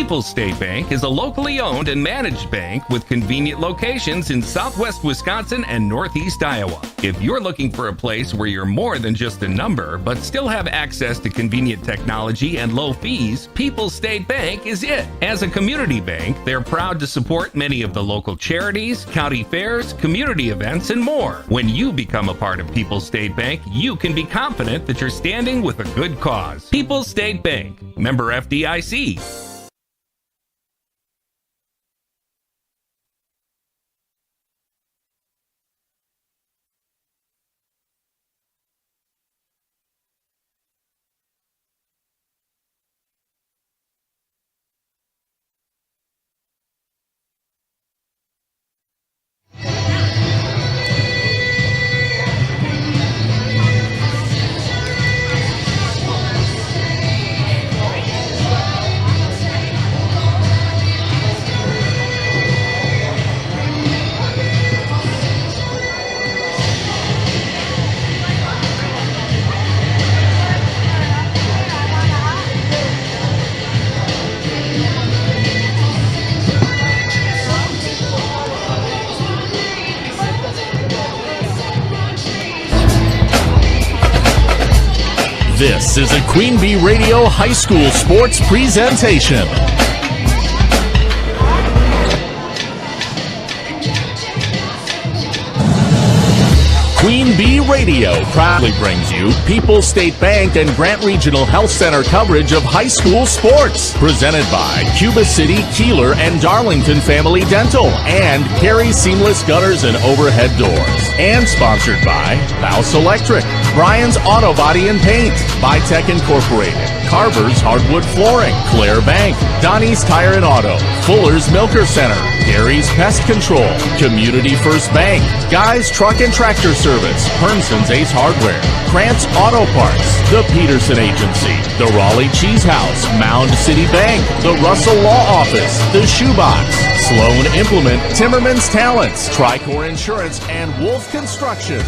People's State Bank is a locally owned and managed bank with convenient locations in southwest Wisconsin and northeast Iowa. If you're looking for a place where you're more than just a number, but still have access to convenient technology and low fees, People's State Bank is it. As a community bank, they're proud to support many of the local charities, county fairs, community events, and more. When you become a part of People's State Bank, you can be confident that you're standing with a good cause. People's State Bank, member FDIC. This is a Queen Bee Radio High School Sports presentation. Queen Bee Radio proudly brings you People's State Bank and Grant Regional Health Center coverage of high school sports. Presented by Cuba City, Kieler, and Darlington Family Dental, and Carey Seamless Gutters and Overhead Doors. And sponsored by Mouse Electric, Brian's Auto Body and Paint, Bytech Incorporated, Carver's Hardwood Flooring, Claire Bank, Donnie's Tire and Auto, Fuller's Milker Center, Gary's Pest Control, Community First Bank, Guy's Truck and Tractor Service, Hernson's Ace Hardware, Krantz Auto Parts, the Peterson Agency, the Raleigh Cheese House, Mound City Bank, the Russell Law Office, the Shoebox, Sloan Implement, Timmerman's Talents, Tricor Insurance, and Wolf Construction.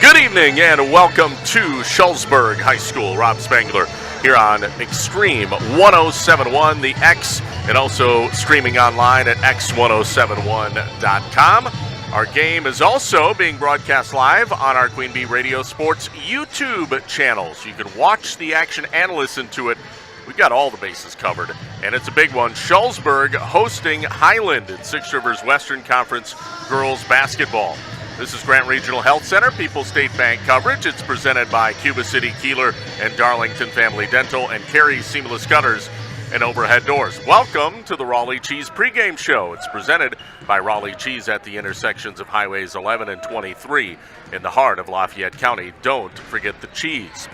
Good evening and welcome to Shullsburg High School. Rob Spangler here on Extreme 1071, the X, and also streaming online at x1071.com. Our game is also being broadcast live on our Queen Bee Radio Sports YouTube channels. You can watch the action and listen to it. We've got all the bases covered, and it's a big one. Shullsburg hosting Highland in Six Rivers Western Conference girls basketball. This is Grant Regional Health Center, People's State Bank coverage. It's presented by Cuba City, Kieler, and Darlington Family Dental, and Carey Seamless Gutters and Overhead Doors. Welcome to the Raleigh Cheese pregame show. It's presented by Raleigh Cheese at the intersections of Highways 11 and 23 in the heart of Lafayette County. Don't forget the cheese.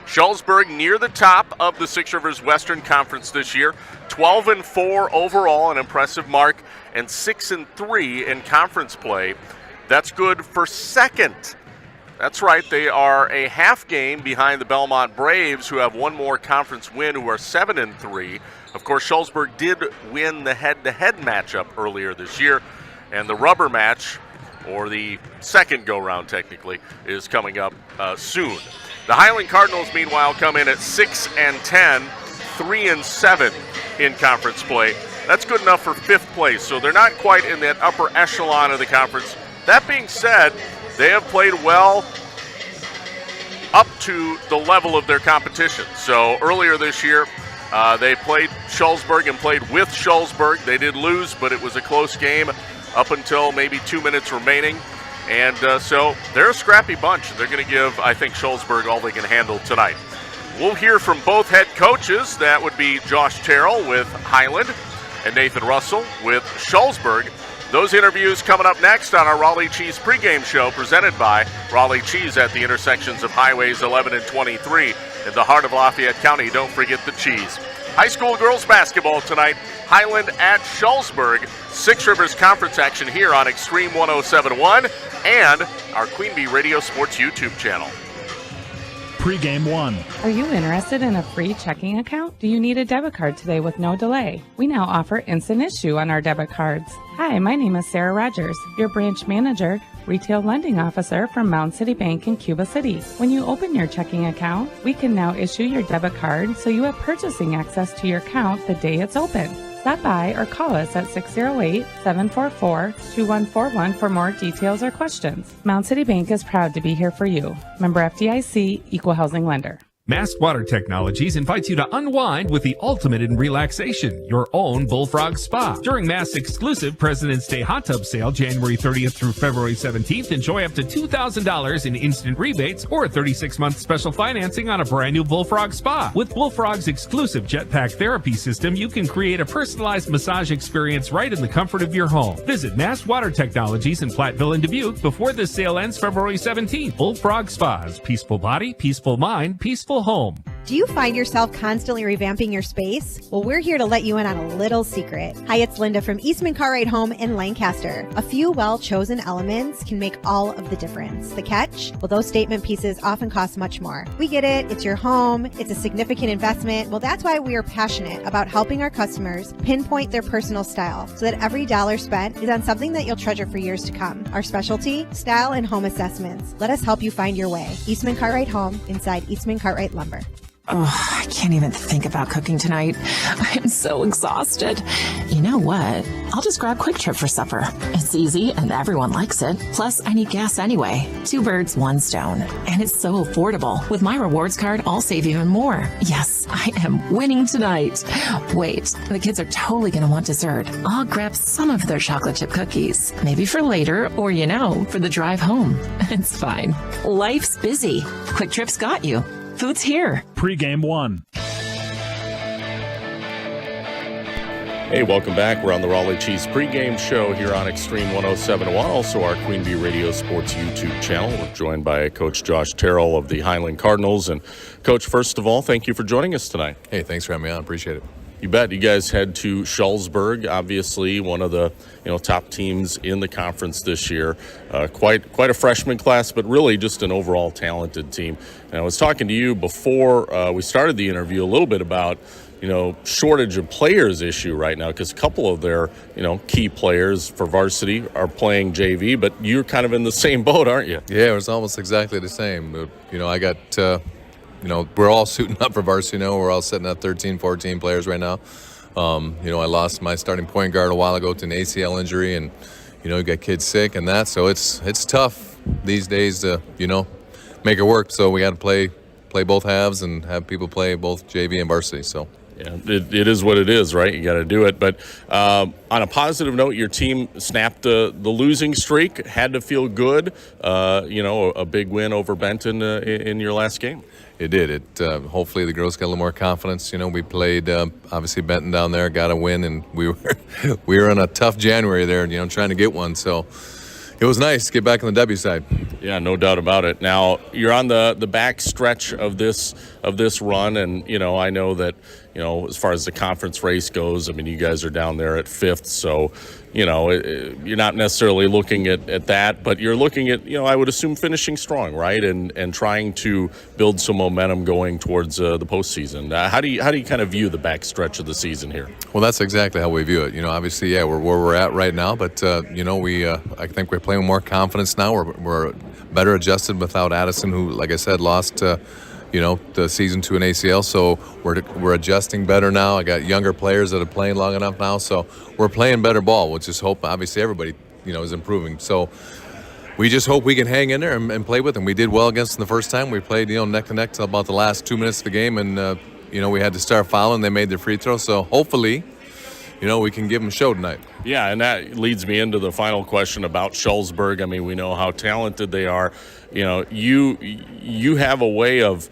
Shullsburg near the top of the Six Rivers Western Conference this year, 12-4 overall, an impressive mark, and 6-3 in conference play. That's good for second. That's right, they are a half game behind the Belmont Braves, who have one more conference win, who are 7-3. Of course, Shullsburg did win the head-to-head matchup earlier this year, and the rubber match, or the second go-round technically, is coming up soon. The Highland Cardinals, meanwhile, come in at 6-10, 3-7 in conference play. That's good enough for fifth place, so they're not quite in that upper echelon of the conference. That being said, they have played well up to the level of their competition. So earlier this year, they played Shullsburg and played with Shullsburg. They did lose, but it was a close game up until maybe 2 minutes remaining. And so they're a scrappy bunch. They're going to give, I think, Shullsburg all they can handle tonight. We'll hear from both head coaches. That would be Josh Terrell with Highland and Nathan Russell with Shullsburg. Those interviews coming up next on our Raleigh Cheese pregame show, presented by Raleigh Cheese at the intersections of Highways 11 and 23 in the heart of Lafayette County. Don't forget the cheese. High school girls basketball tonight, Highland at Shullsburg. Six Rivers Conference action here on Extreme 1071 and our Queen Bee Radio Sports YouTube channel. Pregame 1. Are you interested in a free checking account? Do you need a debit card today with no delay? We now offer instant issue on our debit cards. Hi, my name is Sarah Rogers, your branch manager retail lending officer for Mound City Bank in Cuba City. When you open your checking account, we can now issue your debit card so you have purchasing access to your account the day it's open. Stop by or call us at 608-744-2141 for more details or questions. Mound City Bank is proud to be here for you. Member FDIC, Equal Housing Lender. Mast Water Technologies invites you to unwind with the ultimate in relaxation, your own Bullfrog Spa. During Mast's exclusive President's Day hot tub sale, January 30th through February 17th, enjoy up to $2,000 in instant rebates or 36-month special financing on a brand new Bullfrog Spa. With Bullfrog's exclusive jetpack therapy system, you can create a personalized massage experience right in the comfort of your home. Visit Mast Water Technologies in Platteville and Dubuque before this sale ends February 17th. Bullfrog Spas, peaceful body, peaceful mind, peaceful home. Do you find yourself constantly revamping your space? Well, we're here to let you in on a little secret. Hi, it's Linda from Eastman Cartwright Home in Lancaster. A few well-chosen elements can make all of the difference. The catch? Well, those statement pieces often cost much more. We get it. It's your home. It's a significant investment. Well, that's why we are passionate about helping our customers pinpoint their personal style so that every dollar spent is on something that you'll treasure for years to come. Our specialty? Style and home assessments. Let us help you find your way. Eastman Cartwright Home inside Eastman Cartwright Lumber. Oh, I can't even think about cooking tonight. I'm so exhausted. You know what? I'll just grab Quick Trip for supper. It's easy and everyone likes it. Plus, I need gas anyway. 2 birds, 1 stone. And it's so affordable. With my rewards card, I'll save even more. Yes, I am winning tonight. Wait, the kids are totally going to want dessert. I'll grab some of their chocolate chip cookies. Maybe for later or, for the drive home. It's fine. Life's busy. Quick Trip's got you. Food's here. Pre-game one. Hey, welcome back. We're on the Raleigh Cheese pregame show here on Extreme 107.1, also our Queen Bee Radio Sports YouTube channel. We're joined by Coach Josh Terrell of the Highland Cardinals. And, Coach, first of all, thank you for joining us tonight. Hey, thanks for having me on. Appreciate it. You bet. You guys head to Shullsburg, obviously one of the top teams in the conference this year. Quite a freshman class, but really just an overall talented team. And I was talking to you before we started the interview a little bit about shortage of players issue right now, because a couple of their key players for varsity are playing JV, but you're kind of in the same boat, aren't you? Yeah, it was almost exactly the same. I got. We're all suiting up for varsity. We're all sitting at 13, 14 players right now. I lost my starting point guard a while ago to an ACL injury, and you got kids sick and that. So it's tough these days to make it work. So we got to play both halves and have people play both JV and varsity. So. Yeah, it is what it is, right? You got to do it. But on a positive note, your team snapped the losing streak. Had to feel good. A big win over Benton in your last game. It did. Hopefully the girls got a little more confidence. We played obviously Benton down there, got a win, and we were in a tough January there, trying to get one. So it was nice to get back on the W side. Yeah, no doubt about it. Now you're on the back stretch of this run, and I know that as far as the conference race goes, you guys are down there at 5th, so you're not necessarily looking at that, but you're looking at I would assume finishing strong, right, and trying to build some momentum going towards the postseason. How do you kind of view the back stretch of the season here? Well, that's exactly how we view it. Obviously, we're where we're at right now, but I think we're playing with more confidence now. We're better adjusted without Addison, who, like I said, lost the season to an ACL, so we're adjusting better now. I got younger players that are playing long enough now, so we're playing better ball, which is hope. Obviously, everybody is improving. So we just hope we can hang in there and play with them. We did well against them the first time. We played neck to neck till about the last 2 minutes of the game, and we had to start fouling. They made their free throw, so hopefully we can give them a show tonight. Yeah, and that leads me into the final question about Shullsburg. We know how talented they are. You have a way of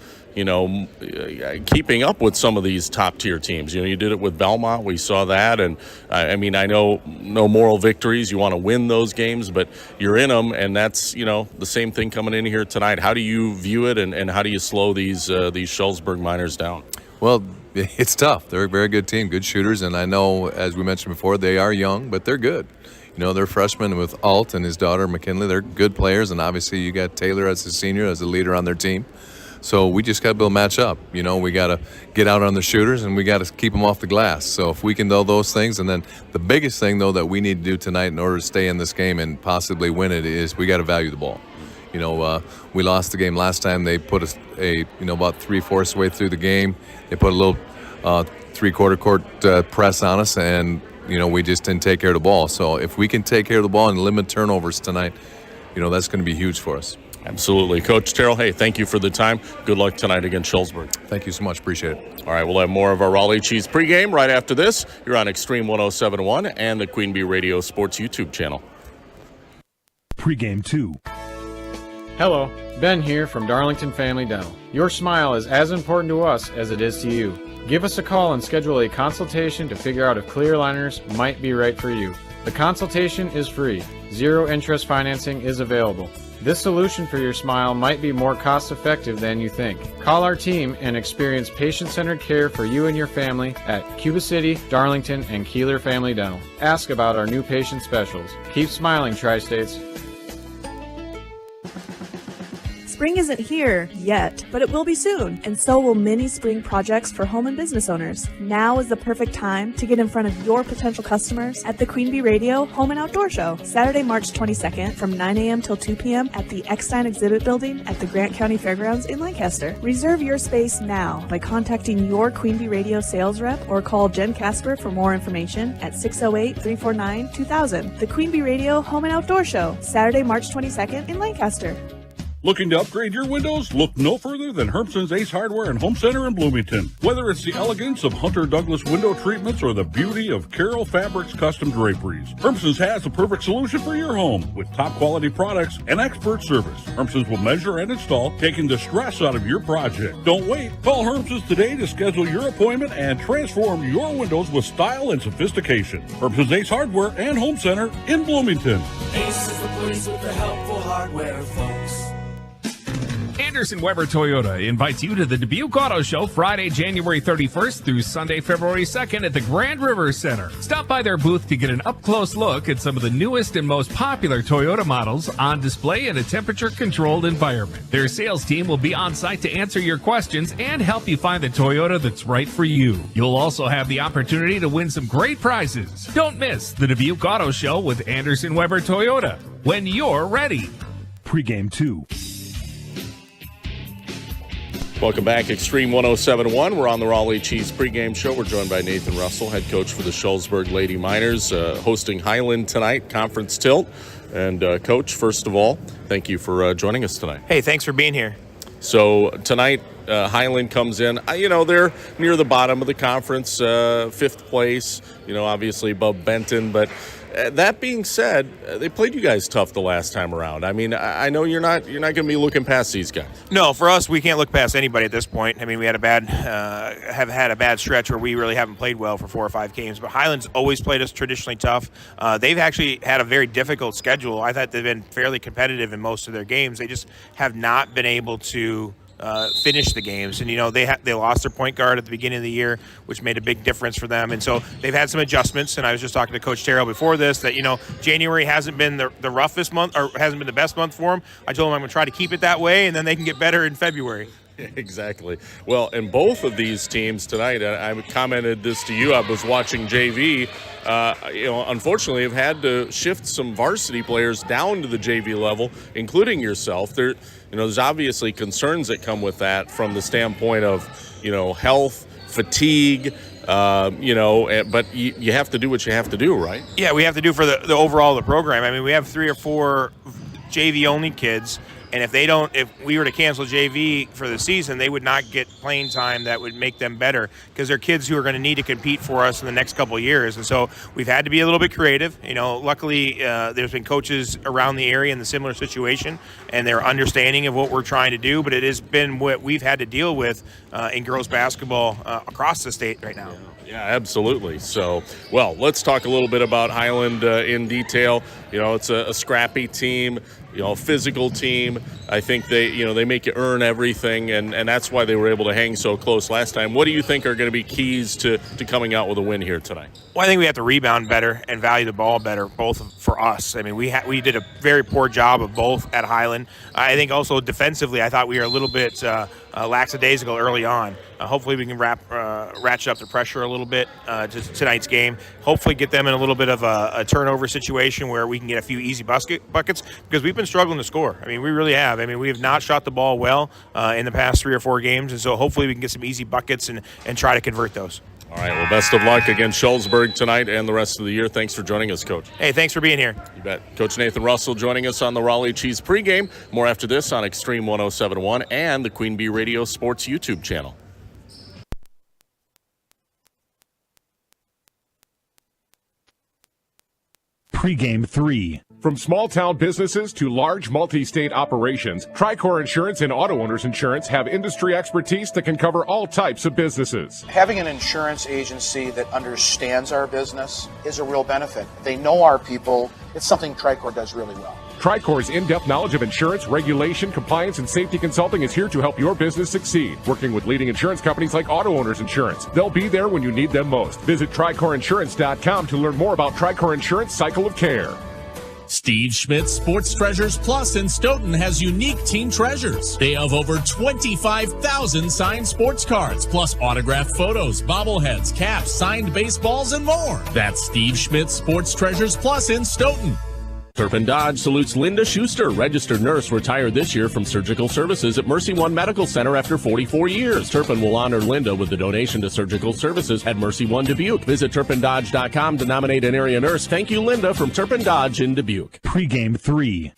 keeping up with some of these top-tier teams. You did it with Belmont. We saw that. And, I know no moral victories. You want to win those games, but you're in them, and that's, the same thing coming in here tonight. How do you view it, and how do you slow these Shullsburg Miners down? Well, it's tough. They're a very good team, good shooters, and I know, as we mentioned before, they are young, but they're good. They're freshmen with Alt and his daughter McKinley. They're good players, and obviously you got Taylor as a senior, as a leader on their team. So we just got to be able to match up. You know, we got to get out on the shooters, and we got to keep them off the glass. So if we can do those things, and then the biggest thing, though, that we need to do tonight in order to stay in this game and possibly win it is we got to value the ball. You know, we lost the game last time. They put us about 3/4 way through the game. They put a little three-quarter court press on us, and we just didn't take care of the ball. So if we can take care of the ball and limit turnovers tonight, that's going to be huge for us. Absolutely. Coach Terrell, hey, thank you for the time. Good luck tonight against Shullsburg. Thank you so much. Appreciate it. All right, we'll have more of our Raleigh Cheese pregame right after this. You're on Extreme 107.1 and the Queen Bee Radio Sports YouTube channel. Pregame 2. Hello, Ben here from Darlington Family Dental. Your smile is as important to us as it is to you. Give us a call and schedule a consultation to figure out if clear aligners might be right for you. The consultation is free. Zero interest financing is available. This solution for your smile might be more cost effective than you think. Call our team and experience patient-centered care for you and your family at Cuba City, Darlington, and Kieler Family Dental. Ask about our new patient specials. Keep smiling, Tri-States. Spring isn't here yet, but it will be soon, and so will many spring projects for home and business owners. Now is the perfect time to get in front of your potential customers at the Queen Bee Radio Home and Outdoor Show, Saturday, March 22nd from 9 a.m. till 2 p.m. at the Eckstein Exhibit Building at the Grant County Fairgrounds in Lancaster. Reserve your space now by contacting your Queen Bee Radio sales rep or call Jen Casper for more information at 608-349-2000. The Queen Bee Radio Home and Outdoor Show, Saturday, March 22nd in Lancaster. Looking to upgrade your windows? Look no further than Hermson's Ace Hardware and Home Center in Bloomington. Whether it's the elegance of Hunter Douglas window treatments or the beauty of Carroll Fabrics custom draperies, Hermson's has the perfect solution for your home with top quality products and expert service. Hermson's will measure and install, taking the stress out of your project. Don't wait. Call Hermson's today to schedule your appointment and transform your windows with style and sophistication. Hermson's Ace Hardware and Home Center in Bloomington. Ace is the place with the helpful hardware, folks. Anderson Weber Toyota invites you to the Dubuque Auto Show Friday, January 31st through Sunday, February 2nd at the Grand River Center. Stop by their booth to get an up-close look at some of the newest and most popular Toyota models on display in a temperature-controlled environment. Their sales team will be on site to answer your questions and help you find the Toyota that's right for you. You'll also have the opportunity to win some great prizes. Don't miss the Dubuque Auto Show with Anderson Weber Toyota when you're ready. Pregame 2. Welcome back, Extreme 107.1. We're on the Raleigh Cheese pregame show. We're joined by Nathan Russell, head coach for the Shullsburg Lady Miners, hosting Highland tonight, conference tilt. And Coach, first of all, thank you for joining us tonight. Hey, thanks for being here. So tonight, Highland comes in. They're near the bottom of the conference, 5th place, obviously above Benton. But that being said, they played you guys tough the last time around. I mean, I know you're not going to be looking past these guys. No, for us, we can't look past anybody at this point. I mean, we had have had a bad stretch where we really haven't played well for 4 or 5 games. But Highland's always played us traditionally tough. They've actually had a very difficult schedule. I thought they've been fairly competitive in most of their games. They just have not been able to finish the games. And, they lost their point guard at the beginning of the year, which made a big difference for them. And so they've had some adjustments. And I was just talking to Coach Terrell before this that, January hasn't been the roughest month or hasn't been the best month for them. I told them I'm going to try to keep it that way, and then they can get better in February. Exactly. Well, and both of these teams tonight, I commented this to you. I was watching JV. Unfortunately, have had to shift some varsity players down to the JV level, including yourself. There's obviously concerns that come with that from the standpoint of, health, fatigue, but you have to do what you have to do, right? Yeah, we have to do for the overall of the program. I mean, we have 3 or 4 JV-only kids. And if we were to cancel JV for the season, they would not get playing time that would make them better because they're kids who are going to need to compete for us in the next couple of years. And so we've had to be a little bit creative. Luckily, there's been coaches around the area in the similar situation, and they're understanding of what we're trying to do. But it has been what we've had to deal with in girls basketball across the state right now. Yeah, absolutely. So, well, let's talk a little bit about Highland in detail. It's a scrappy team, a physical team. I think they make you earn everything, and that's why they were able to hang so close last time. What do you think are going to be keys to coming out with a win here tonight? Well, I think we have to rebound better and value the ball better, both for us. I mean, we did a very poor job of both at Highland. I think also defensively, I thought we were a little bit lackadaisical early on. Hopefully we can ratchet up the pressure a little bit to tonight's game. Hopefully get them in a little bit of a turnover situation where we can get a few easy buckets, because we've been struggling to score. I mean, we really have. I mean, we have not shot the ball well in the past 3 or 4 games, and so hopefully we can get some easy buckets and try to convert those. All right, well, best of luck against Shullsburg tonight and the rest of the year. Thanks for joining us, Coach. Hey, thanks for being here. You bet. Coach Nathan Russell joining us on the Raleigh Cheese pregame. More after this on Extreme 107.1 and the Queen Bee Radio Sports YouTube channel. Pregame 3. From small-town businesses to large multi-state operations, Tricor Insurance and Auto Owners Insurance have industry expertise that can cover all types of businesses. Having an insurance agency that understands our business is a real benefit. They know our people. It's something Tricor does really well. Tricor's in-depth knowledge of insurance, regulation, compliance, and safety consulting is here to help your business succeed. Working with leading insurance companies like Auto Owners Insurance. They'll be there when you need them most. Visit TricorInsurance.com to learn more about Tricor Insurance Cycle of Care. Steve Schmidt's Sports Treasures Plus in Stoughton has unique team treasures. They have over 25,000 signed sports cards, plus autographed photos, bobbleheads, caps, signed baseballs, and more. That's Steve Schmidt's Sports Treasures Plus in Stoughton. Turpin Dodge salutes Linda Schuster, registered nurse, retired this year from surgical services at Mercy One Medical Center after 44 years. Turpin will honor Linda with a donation to surgical services at Mercy One Dubuque. Visit TurpinDodge.com to nominate an area nurse. Thank you, Linda, from Turpin Dodge in Dubuque. Pregame 3.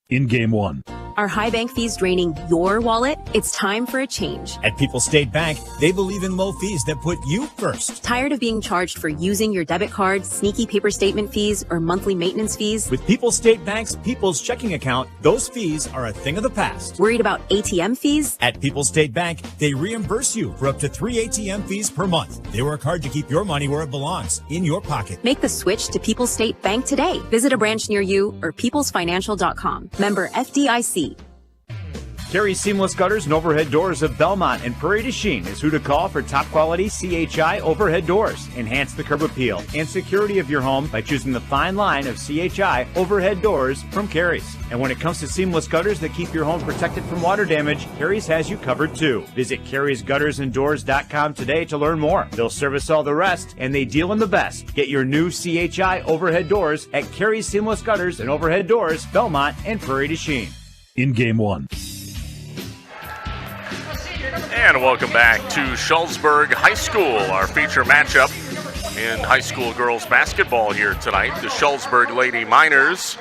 In Game 1. Are high bank fees draining your wallet? It's time for a change. At People's State Bank, they believe in low fees that put you first. Tired of being charged for using your debit card, sneaky paper statement fees, or monthly maintenance fees? With People's State Bank's People's Checking Account, those fees are a thing of the past. Worried about ATM fees? At People's State Bank, they reimburse you for up to 3 ATM fees per month. They work hard to keep your money where it belongs, in your pocket. Make the switch to People's State Bank today. Visit a branch near you or peoplesfinancial.com. Member FDIC. Carey's Seamless Gutters and Overhead Doors of Belmont and Prairie du Chien is who to call for top quality CHI overhead doors. Enhance the curb appeal and security of your home by choosing the fine line of CHI overhead doors from Carey's. And when it comes to seamless gutters that keep your home protected from water damage, Carey's has you covered too. Visit Carey'sGuttersandDoors.com today to learn more. They'll service all the rest, and they deal in the best. Get your new CHI overhead doors at Carey's Seamless Gutters and Overhead Doors, Belmont and Prairie du Chien. In Game 1. And welcome back to Shullsburg High School, our feature matchup in high school girls basketball here tonight. The Shullsburg Lady Miners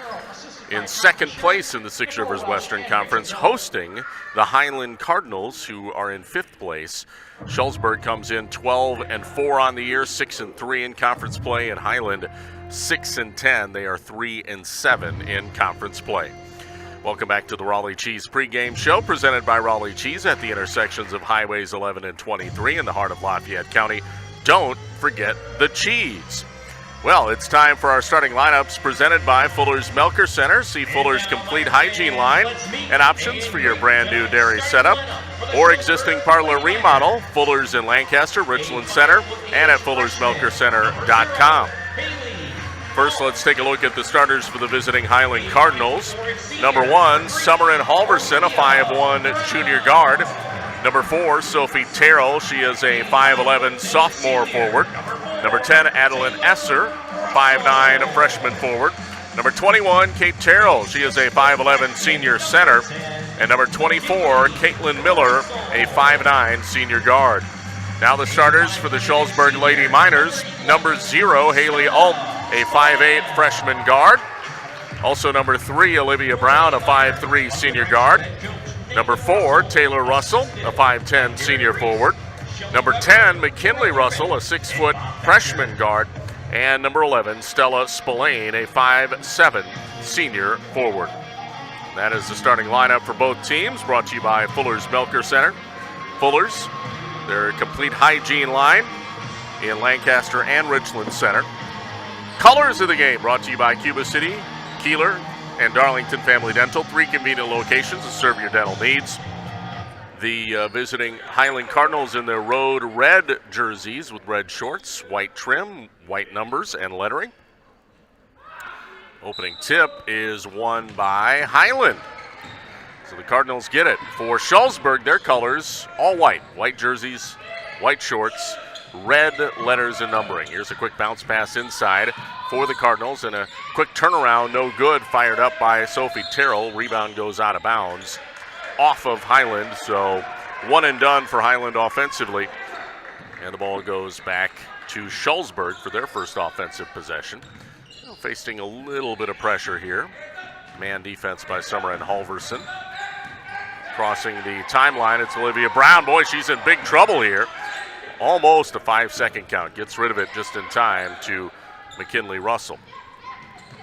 in second place in the Six Rivers Western Conference, hosting the Highland Cardinals, who are in fifth place. Shullsburg comes in 12-4 on the year, 6-3 in conference play, and Highland 6-10. They are 3-7 in conference play. Welcome back to the Raleigh Cheese pregame show, presented by Raleigh Cheese at the intersections of Highways 11 and 23 in the heart of Lafayette County. Don't forget the cheese. Well, it's time for our starting lineups, presented by Fuller's Milker Center. See Fuller's complete hygiene line and options for your brand new dairy setup or existing parlor remodel. Fuller's in Lancaster, Richland Center, and at Fuller'sMilkerCenter.com. First, let's take a look at the starters for the visiting Highland Cardinals. Number 1, Summerin Halverson, a 5'1 junior guard. Number 4, Sophie Terrell. She is a 5'11 sophomore forward. Number 10, Adeline Esser, 5'9 freshman forward. Number 21, Kate Terrell. She is a 5'11 senior center. And number 24, Caitlin Miller, a 5'9 senior guard. Now the starters for the Shullsburg Lady Miners. Number 0, Haley Alt, a 5'8 freshman guard. Also number 3, Olivia Brown, a 5'3 senior guard. Number 4, Taylor Russell, a 5'10 senior forward. Number 10, McKinley Russell, a 6-foot freshman guard. and number 11, Stella Spillane, a 5'7" senior forward. That is the starting lineup for both teams, brought to you by Fuller's Melker Center. Fuller's, their complete hygiene line in Lancaster and Richland Center. Colors of the game brought to you by Cuba City, Kieler, and Darlington Family Dental. 3 convenient locations to serve your dental needs. The visiting Highland Cardinals in their road red jerseys with red shorts, white trim, white numbers, and lettering. Opening tip is won by Highland. So the Cardinals get it. For Shullsburg, their colors, all white. White jerseys, white shorts, red letters and numbering. Here's a quick bounce pass inside for the Cardinals, and a quick turnaround, no good, fired up by Sophie Terrell. Rebound goes out of bounds off of Highland, so one and done for Highland offensively. And the ball goes back to Shullsburg for their first offensive possession. Facing a little bit of pressure here. Man defense by Summer and Halverson. Crossing the timeline, it's Olivia Brown. Boy, she's in big trouble here. Almost a 5-second count. Gets rid of it just in time to McKinley Russell.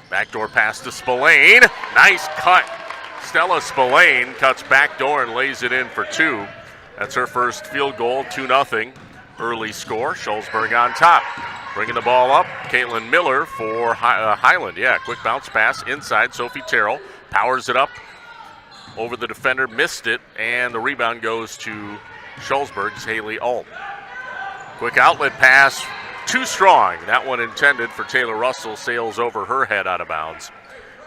Backdoor pass to Spillane. Nice cut. Stella Spillane cuts backdoor and lays it in for 2. That's her first field goal, 2-0. Early score. Shullsburg on top. Bringing the ball up, Caitlin Miller for Highland. Yeah, quick bounce pass inside. Sophie Terrell powers it up over the defender, missed it, and the rebound goes to Shullsburg's Haley Alt. Quick outlet pass, too strong. That one intended for Taylor Russell, sails over her head out of bounds.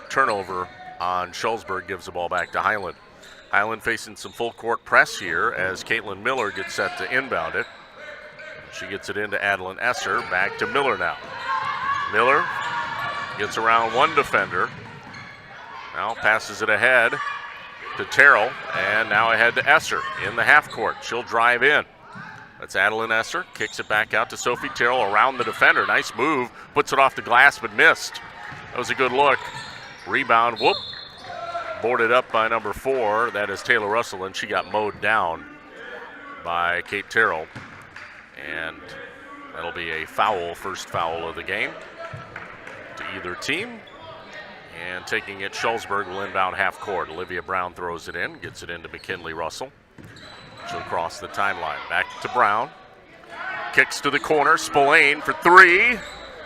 Turnover on Shullsburg gives the ball back to Highland. Highland facing some full court press here as Caitlin Miller gets set to inbound it. She gets it into Adeline Esser. Back to Miller now. Miller gets around one defender. Now passes it ahead to Terrell, and now ahead to Esser in the half court. She'll drive in. That's Adeline Esser. Kicks it back out to Sophie Terrell around the defender. Nice move. Puts it off the glass but missed. That was a good look. Rebound. Whoop. Boarded up by number 4. That is Taylor Russell, and she got mowed down by Kate Terrell. And that'll be a foul, first foul of the game to either team. And taking it, Shullsburg will inbound half court. Olivia Brown throws it in, gets it into McKinley Russell. She'll cross the timeline. Back to Brown. Kicks to the corner. Spillane for 3.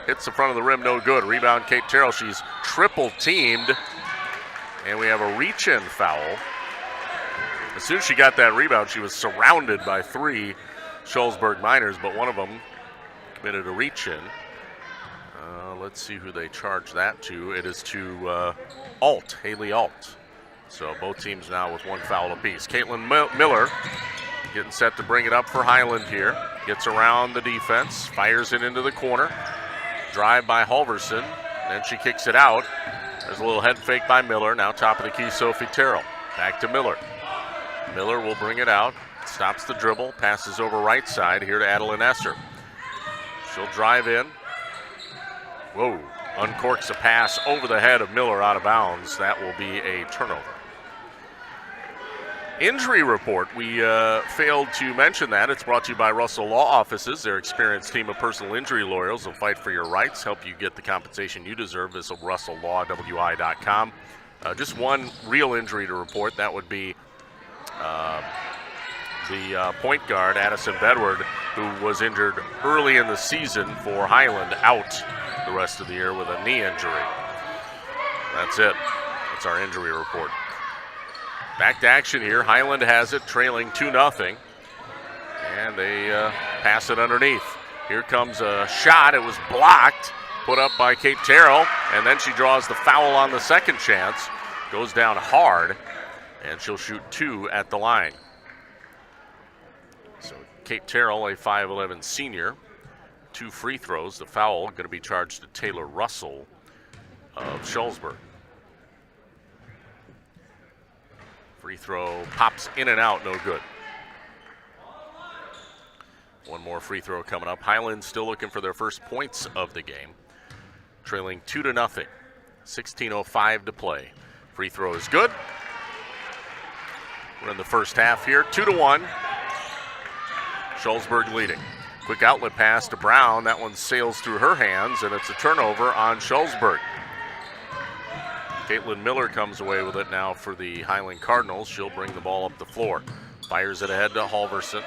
Hits the front of the rim, no good. Rebound, Kate Terrell. She's triple teamed. And we have a reach-in foul. As soon as she got that rebound, she was surrounded by 3 Shullsburg Miners, but one of them committed a reach-in. Let's see who they charge that to. It is to Alt, Haley Alt. So both teams now with 1 foul apiece. Caitlin Miller getting set to bring it up for Highland here. Gets around the defense, fires it into the corner. Drive by Halverson, then she kicks it out. There's a little head fake by Miller. Now top of the key, Sophie Terrell. Back to Miller. Miller will bring it out. Stops the dribble, passes over right side here to Adeline Esser. She'll drive in. Whoa, uncorks a pass over the head of Miller out of bounds. That will be a turnover. Injury report, we failed to mention that. It's brought to you by Russell Law Offices. Their experienced team of personal injury lawyers will fight for your rights, help you get the compensation you deserve. Visit RussellLawWI.com. Just one real injury to report. That would be the point guard, Addison Bedward, who was injured early in the season for Highland, out the rest of the year with a knee injury. That's it. That's our injury report. Back to action here. Highland has it, trailing 2-0. And they pass it underneath. Here comes a shot. It was blocked, put up by Kate Terrell, and then she draws the foul on the second chance. Goes down hard, and she'll shoot 2 at the line. So Kate Terrell, a 5'11 senior, 2 free throws. The foul going to be charged to Taylor Russell of Shullsburg. Free throw pops in and out, no good. One more free throw coming up. Highland still looking for their first points of the game. Trailing 2-0. 16:05 to play. Free throw is good. We're in the first half here. 2-1. Shullsburg leading. Quick outlet pass to Brown. That one sails through her hands, and it's a turnover on Shullsburg. Caitlin Miller comes away with it now for the Highland Cardinals. She'll bring the ball up the floor. Fires it ahead to Halverson.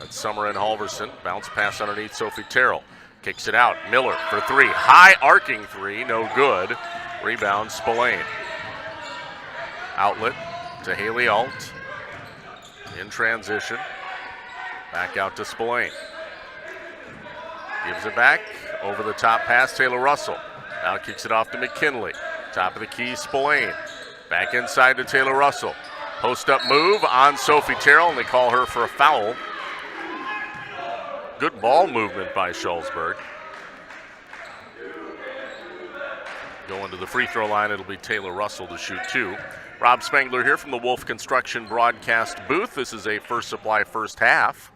That's Summer and Halverson. Bounce pass underneath Sophie Terrell. Kicks it out. Miller for three. High arcing three. No good. Rebound Spillane. Outlet to Haley Alt. In transition. Back out to Spillane. Gives it back. Over the top pass, Taylor Russell. Now kicks it off to McKinley. Top of the key, Spillane. Back inside to Taylor Russell. Post-up move on Sophie Terrell, and they call her for a foul. Good ball movement by Shullsburg. Going to the free throw line, it'll be Taylor Russell to shoot two. Rob Spangler here from the Wolf Construction broadcast booth. This is a First Supply first half.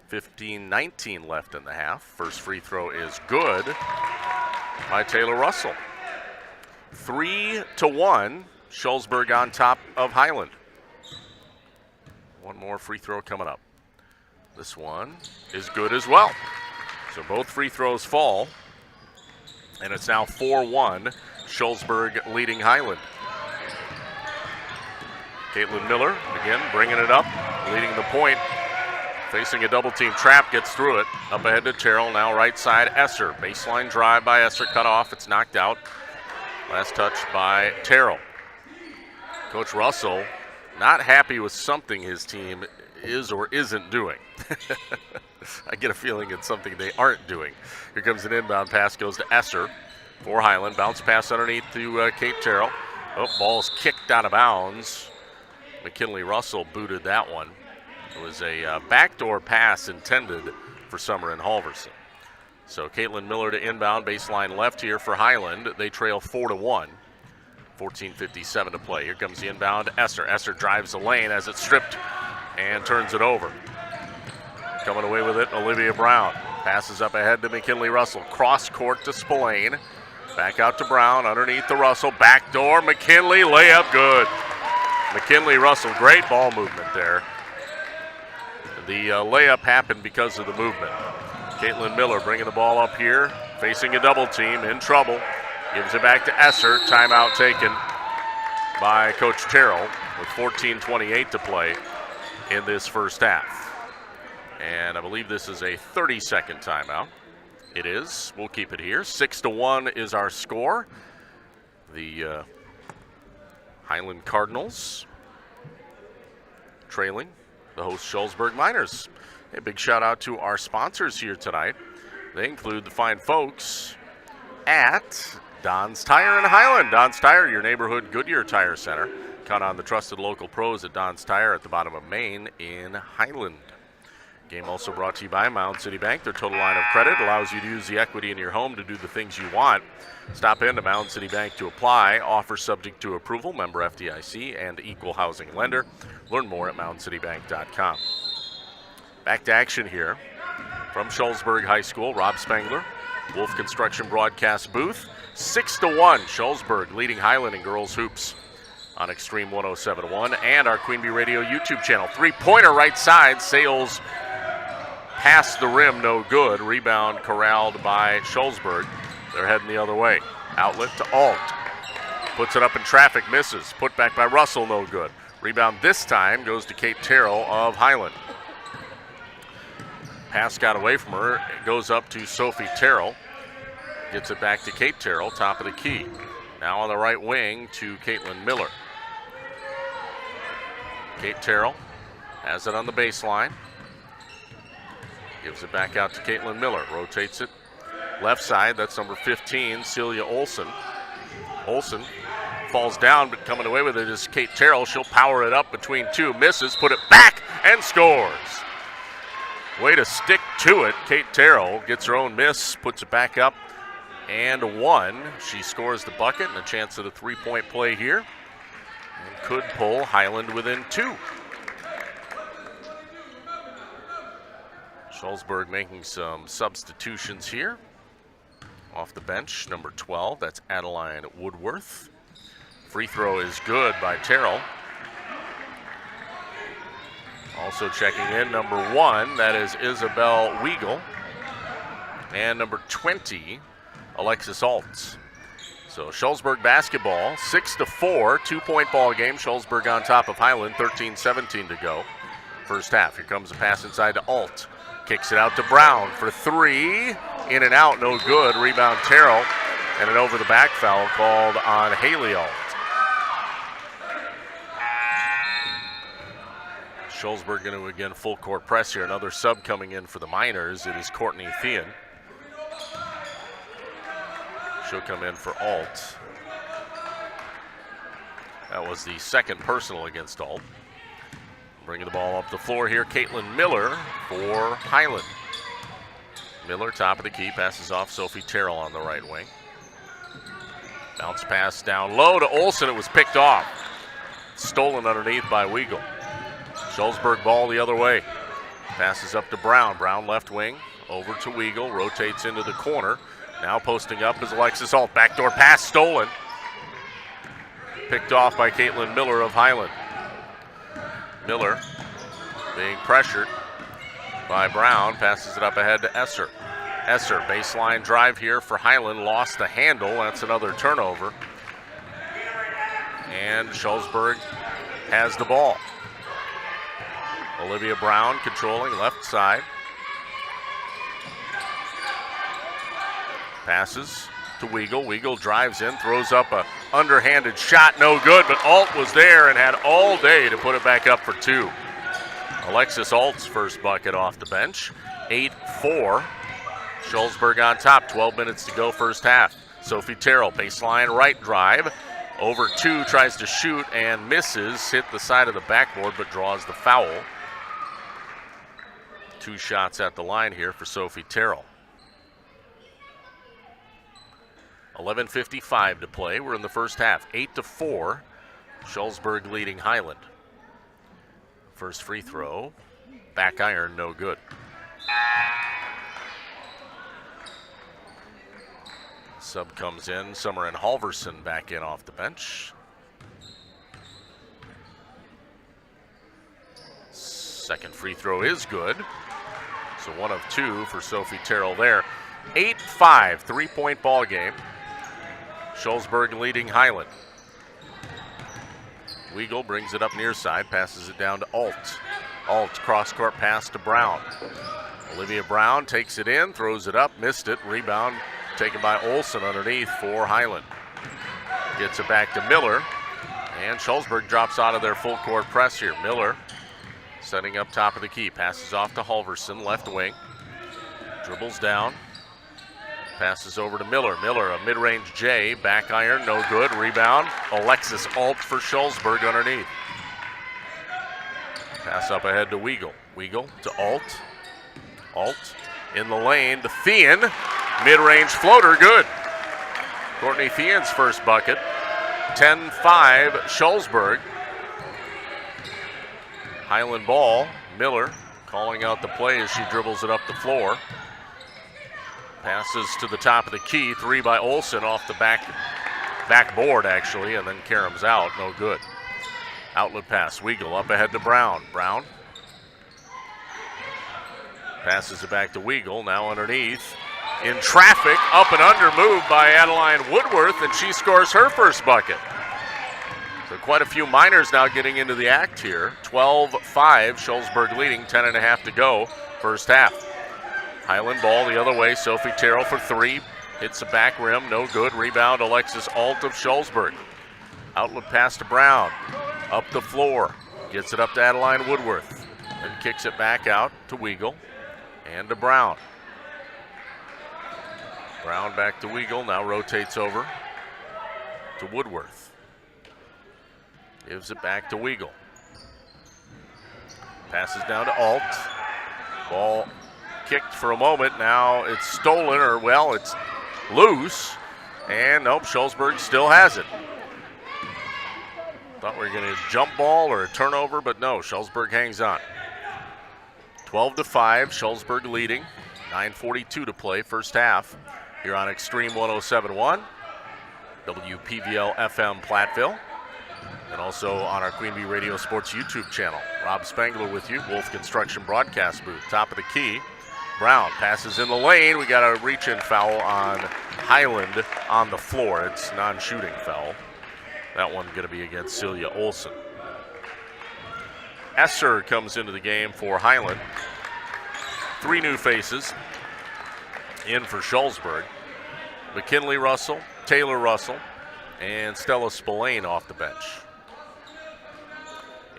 15-19 left in the half. First free throw is good by Taylor Russell. 3-1, Shullsburg on top of Highland. One more free throw coming up. This one is good as well. So both free throws fall. And it's now 4-1, Shullsburg leading Highland. Caitlin Miller, again, bringing it up, leading the point. Facing a double-team trap, gets through it. Up ahead to Terrell, now right side, Esser. Baseline drive by Esser, cut off, it's knocked out. Last touch by Terrell. Coach Russell not happy with something his team is or isn't doing. I get a feeling it's something they aren't doing. Here comes an inbound pass, goes to Esser for Highland. Bounce pass underneath to Kate Terrell. Oh, ball's kicked out of bounds. McKinley Russell booted that one. It was a backdoor pass intended for Summer and Halverson. So Caitlin Miller to inbound, baseline left here for Highland. They trail 4-1. 14:57 to play. Here comes the inbound, Esser. Esser drives the lane as it's stripped and turns it over. Coming away with it, Olivia Brown. Passes up ahead to McKinley Russell. Cross court to Spillane. Back out to Brown, underneath the Russell. Backdoor, McKinley, layup good. McKinley Russell, great ball movement there. The layup happened because of the movement. Caitlin Miller bringing the ball up here, facing a double team, in trouble. Gives it back to Esser. Timeout taken by Coach Terrell with 14:28 to play in this first half. And I believe this is a 30-second timeout. It is. We'll keep it here. 6-1 is our score. The Highland Cardinals trailing the host Shullsburg Miners. A big shout out to our sponsors here tonight. They include the fine folks at Don's Tire in Highland. Don's Tire, your neighborhood Goodyear Tire Center. Count on the trusted local pros at Don's Tire at the bottom of Main in Highland. Game also brought to you by Mound City Bank. Their total line of credit allows you to use the equity in your home to do the things you want. Stop into Mound City Bank to apply. Offer subject to approval. Member FDIC and equal housing lender. Learn more at moundcitybank.com. Back to action here from Shullsburg High School. Rob Spangler, Wolf Construction broadcast booth. 6-1, Shullsburg leading Highland in girls hoops on Extreme 107.1 and our Queen Bee Radio YouTube channel. Three-pointer right side, sails past the rim, no good. Rebound corralled by Shullsburg. They're heading the other way. Outlet to Alt. Puts it up in traffic, misses. Put back by Russell, no good. Rebound this time goes to Kate Terrell of Highland. Pass got away from her. It goes up to Sophie Terrell. Gets it back to Kate Terrell, top of the key. Now on the right wing to Caitlin Miller. Kate Terrell has it on the baseline. Gives it back out to Caitlin Miller. Rotates it left side. That's number 15, Celia Olson. Olson falls down, but coming away with it is Kate Terrell. She'll power it up between two. Misses, put it back, and scores. Way to stick to it. Kate Terrell gets her own miss, puts it back up, and one. She scores the bucket and a chance at a three-point play here. And could pull Highland within two. Shullsburg making some substitutions here. Off the bench, number 12, that's Adeline Woodworth. Free throw is good by Terrell. Also checking in, number 1, that is Isabel Weigel. And number 20, Alexis Altz. So Shullsburg basketball, 6-4, 2-point ball game. Shullsburg on top of Highland, 13-17 to go. First half. Here comes a pass inside to Alt. Kicks it out to Brown for 3. In and out, no good. Rebound Terrell. And an over the back foul called on Haley Alt. Shullsburg going to again full court press here. Another sub coming in for the Miners. It is Courtney Thean. She'll come in for Alt. That was the second personal against Alt. Bringing the ball up the floor here, Caitlin Miller for Highland. Miller, top of the key, passes off Sophie Terrell on the right wing. Bounce pass down low to Olsen. It was picked off. Stolen underneath by Weigel. Shullsburg ball the other way. Passes up to Brown. Brown left wing, over to Weigel, rotates into the corner. Now posting up is Alexis Alt. Backdoor pass stolen. Picked off by Caitlin Miller of Highland. Miller being pressured by Brown. Passes it up ahead to Esser. Esser, baseline drive here for Highland. Lost the handle. That's another turnover. And Shullsburg has the ball. Olivia Brown controlling left side. Passes to Weigel. Weigel drives in, throws up a underhanded shot, no good, but Alt was there and had all day to put it back up for 2. Alexis Alt's first bucket off the bench. 8-4. Shullsburg on top, 12 minutes to go first half. Sophie Terrell, baseline right drive. Over 2, tries to shoot and misses. Hit the side of the backboard, but draws the foul. 2 shots at the line here for Sophie Terrell. 11:55 to play. We're in the first half. 8-4. Shullsburg leading Highland. First free throw. Back iron, no good. Sub comes in. Summer and Halverson back in off the bench. Second free throw is good. So 1 of 2 for Sophie Terrell there. 8-5, 3-point ball game. Shullsburg leading Highland. Weigel brings it up near side, passes it down to Alt. Alt, cross-court pass to Brown. Olivia Brown takes it in, throws it up, missed it. Rebound taken by Olsen underneath for Highland. Gets it back to Miller, and Shullsburg drops out of their full-court press here. Miller setting up top of the key, passes off to Halverson, left wing. Dribbles down. Passes over to Miller. Miller, a mid-range J, back iron, no good. Rebound, Alexis Alt for Shullsburg underneath. Pass up ahead to Weigel. Weigel to Alt. Alt in the lane to Thean. Mid-range floater, good. Courtney Thean's first bucket. 10-5, Shullsburg. Highland ball. Miller calling out the play as she dribbles it up the floor. Passes to the top of the key, 3 by Olsen off the backboard actually, and then Karem's out, no good. Outlet pass, Weigel up ahead to Brown. Brown passes it back to Weigel, now underneath. In traffic, up and under move by Adeline Woodworth, and she scores her first bucket. So quite a few Miners now getting into the act here. 12-5, Shullsburg leading, 10.5 to go, first half. Highland ball the other way, Sophie Terrell for 3. Hits the back rim, no good. Rebound, Alexis Alt of Shullsburg. Outlet pass to Brown. Up the floor. Gets it up to Adeline Woodworth. And kicks it back out to Weigel and to Brown. Brown back to Weigel, now rotates over to Woodworth. Gives it back to Weigel. Passes down to Alt. Ball kicked for a moment, now it's stolen, or well, it's loose, and nope, Shullsburg still has it. Thought we were getting a jump ball or a turnover, but no, Shullsburg hangs on. 12-5, Shullsburg leading, 9:42 to play, first half, here on Extreme 107.1, WPVL FM Platteville. and also on our Queen Bee Radio Sports YouTube channel. Rob Spangler with you, Wolf Construction broadcast booth. Top of the key. Brown passes in the lane. We got a reach-in foul on Highland on the floor. It's non-shooting foul. That one going to be against Celia Olson. Esser comes into the game for Highland. 3 new faces in for Shullsburg. McKinley Russell, Taylor Russell, and Stella Spillane off the bench.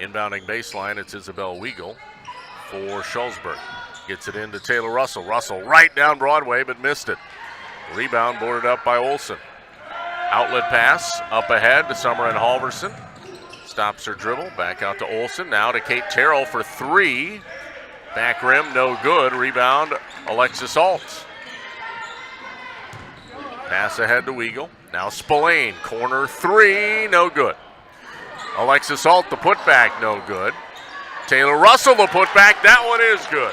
Inbounding baseline, it's Isabel Weigel for Shullsburg. Gets it into Taylor Russell. Russell right down Broadway, but missed it. Rebound boarded up by Olson. Outlet pass up ahead to Summer and Halverson. Stops her dribble. Back out to Olson. Now to Kate Terrell for 3. Back rim, no good. Rebound, Alexis Alt. Pass ahead to Weigel. Now Spillane. Corner 3, no good. Alexis Alt, the putback, no good. Taylor Russell, the putback. That one is good.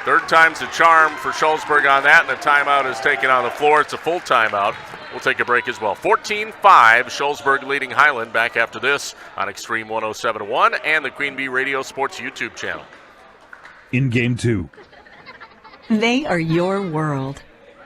Third time's a charm for Shullsburg on that, and the timeout is taken on the floor. It's a full timeout. We'll take a break as well. 14-5, Shullsburg leading Highland. Back after this on Extreme 107.1 and the Queen Bee Radio Sports YouTube channel. In Game 2. They are your world.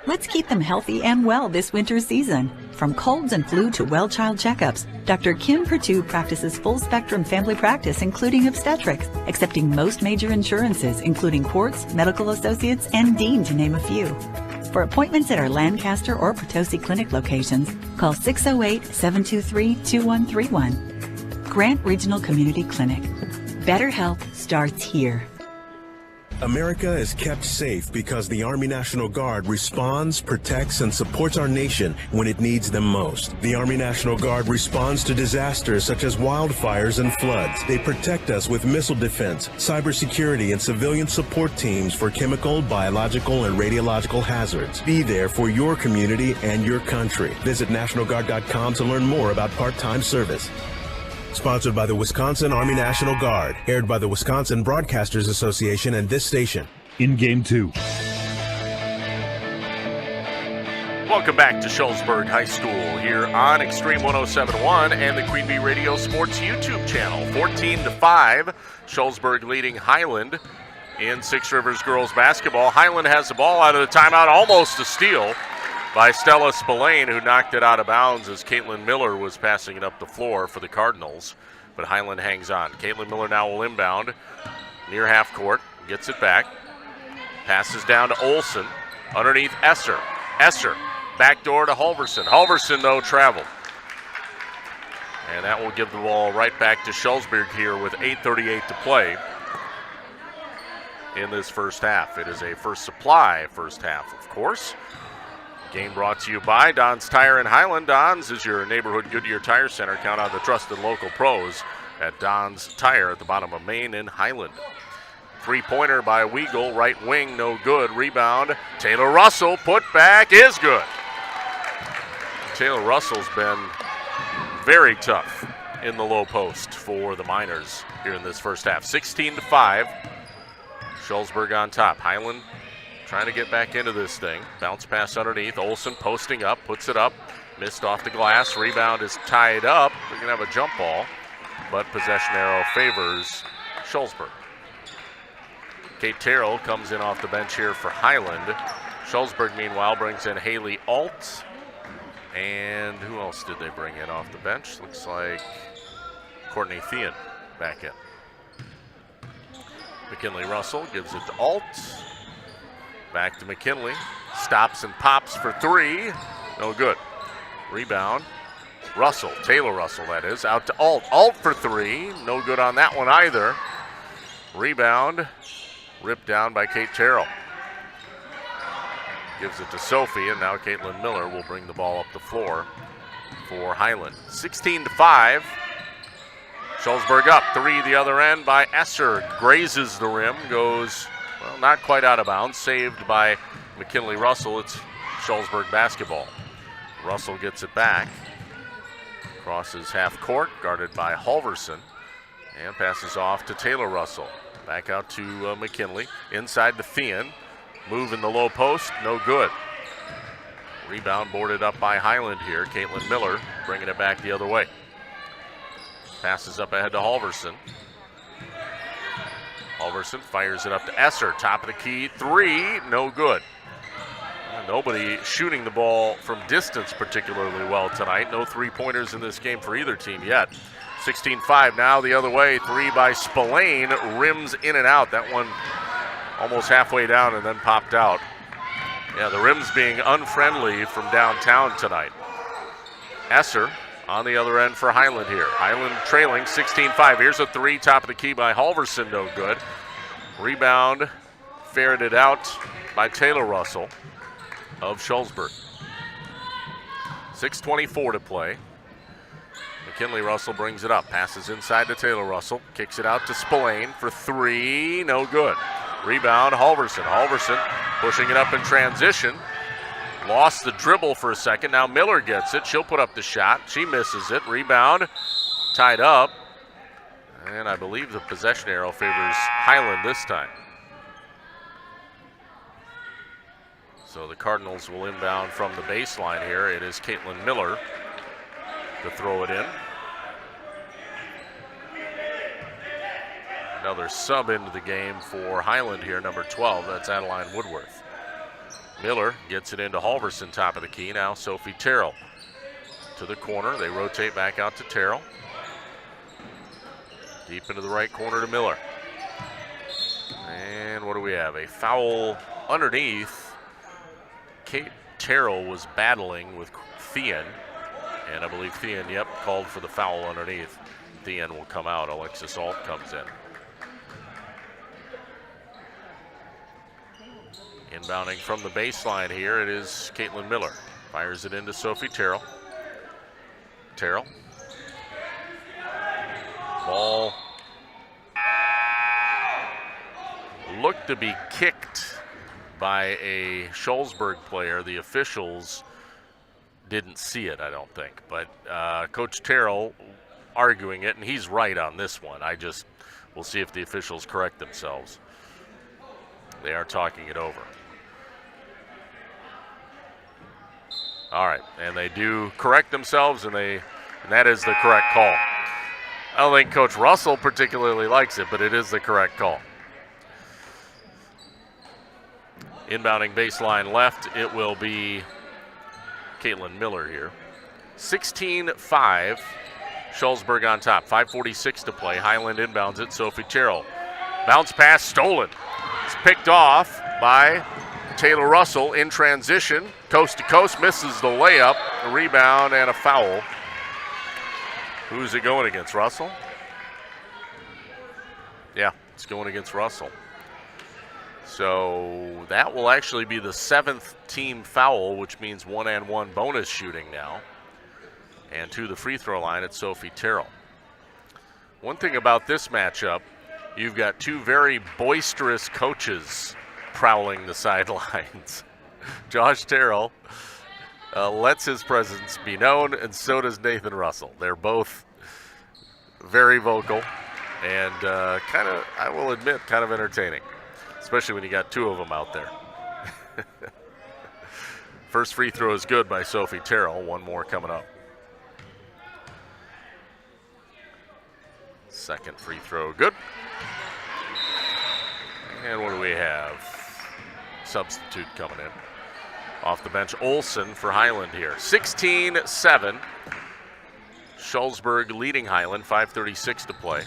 Let's keep them healthy and well this winter season. From colds and flu to well-child checkups, Dr. Kim Pertube practices full-spectrum family practice, including obstetrics, accepting most major insurances, including Quartz, Medical Associates, and Dean, to name a few. For appointments at our Lancaster or Potosi Clinic locations, call 608-723-2131. Grant Regional Community Clinic. Better health starts here. America is kept safe because the Army National Guard responds, protects, and supports our nation when it needs them most. The Army National Guard responds to disasters such as wildfires and floods. They protect us with missile defense, cybersecurity, and civilian support teams for chemical, biological, and radiological hazards. Be there for your community and your country. Visit NationalGuard.com to learn more about part-time service. Sponsored by the Wisconsin Army National Guard. Aired by the Wisconsin Broadcasters Association and this station. In Game 2. Welcome back to Shullsburg High School here on Extreme 107.1 and the Queen Bee Radio Sports YouTube channel. 14-5, Shullsburg leading Highland in Six Rivers girls basketball. Highland has the ball out of the timeout, almost a steal by Stella Spillane, who knocked it out of bounds as Caitlin Miller was passing it up the floor for the Cardinals. But Highland hangs on. Caitlin Miller now will inbound near half court, gets it back, passes down to Olson, underneath Esser. Esser, backdoor to Halverson. Halverson, though, traveled. And that will give the ball right back to Shullsburg here with 8:38 to play in this first half. It is a First Supply first half, of course. Game brought to you by Don's Tire in Highland. Don's is your neighborhood Goodyear Tire Center. Count on the trusted local pros at Don's Tire at the bottom of Main in Highland. Three-pointer by Weigel, right wing, no good. Rebound, Taylor Russell, put back is good. Taylor Russell's been very tough in the low post for the Miners here in this first half. 16-5, Shullsburg on top. Highland trying to get back into this thing. Bounce pass underneath. Olson posting up, puts it up. Missed off the glass. Rebound is tied up. We're going to have a jump ball, but possession arrow favors Shullsburg. Kate Terrell comes in off the bench here for Highland. Shullsburg, meanwhile, brings in Haley Alt. And who else did they bring in off the bench? Looks like Courtney Thean back in. McKinley Russell gives it to Alt. Back to McKinley. Stops and pops for 3. No good. Rebound. Russell, Taylor Russell that is, out to Alt. Alt for 3. No good on that one either. Rebound. Ripped down by Kate Terrell. Gives it to Sophie, and now Caitlin Miller will bring the ball up the floor for Highland. 16-5. Shullsburg up. 3 the other end by Esser. Grazes the rim. Goes, well, not quite out of bounds. Saved by McKinley Russell. It's Shullsburg basketball. Russell gets it back. Crosses half court. Guarded by Halverson. And passes off to Taylor Russell. Back out to McKinley. Inside to Thean. Move in the low post. No good. Rebound boarded up by Highland here. Caitlin Miller bringing it back the other way. Passes up ahead to Halverson. Halverson fires it up to Esser. Top of the key, three, no good. Nobody shooting the ball from distance particularly well tonight. No three-pointers in this game for either team yet. 16-5 now the other way. Three by Spillane, rims in and out. That one almost halfway down and then popped out. Yeah, the rims being unfriendly from downtown tonight. Esser on the other end for Highland here. Highland trailing 16-5. Here's a three, top of the key by Halverson, no good. Rebound ferreted out by Taylor Russell of Shullsburg. 6:24 to play. McKinley Russell brings it up, passes inside to Taylor Russell, kicks it out to Spillane for three, no good. Rebound, Halverson. Halverson pushing it up in transition. Lost the dribble for a second. Now Miller gets it. She'll put up the shot. She misses it. Rebound, tied up. And I believe the possession arrow favors Highland this time. So the Cardinals will inbound from the baseline here. It is Caitlin Miller to throw it in. Another sub into the game for Highland here, number 12. That's Adeline Woodworth. Miller gets it into Halverson, top of the key. Now Sophie Terrell to the corner. They rotate back out to Terrell. Deep into the right corner to Miller. And what do we have? A foul underneath. Kate Terrell was battling with Thean, and I believe Thean, called for the foul underneath. Thean will come out. Alexis Alt comes in. Inbounding from the baseline here, it is Caitlin Miller. Fires it into Sophie Terrell. Terrell. Ball looked to be kicked by a Shullsburg player. The officials didn't see it, I don't think. But Coach Terrell arguing it, and he's right on this one. We'll see if the officials correct themselves. They are talking it over. All right, and they do correct themselves, and that is the correct call. I don't think Coach Russell particularly likes it, but it is the correct call. Inbounding baseline left, it will be Caitlin Miller here. 16-5, Shullsburg on top. 5:46 to play. Highland inbounds it. Sophie Terrell. Bounce pass stolen. It's picked off by Taylor Russell in transition. Coast to coast, misses the layup. A rebound and a foul. Who's it going against? Russell? Yeah, it's going against Russell. So that will actually be the 7th team foul, which means 1-and-1 bonus shooting now. And to the free throw line, it's Sophie Terrell. One thing about this matchup, you've got two very boisterous coaches prowling the sidelines. Josh Terrell lets his presence be known, and so does Nathan Russell. They're both very vocal and I will admit, kind of entertaining. Especially when you got two of them out there. First free throw is good by Sophie Terrell. One more coming up. Second free throw, good. And what do we have? Substitute coming in. Off the bench, Olsen for Highland here. 16-7. Shullsburg leading Highland, 5:36 to play.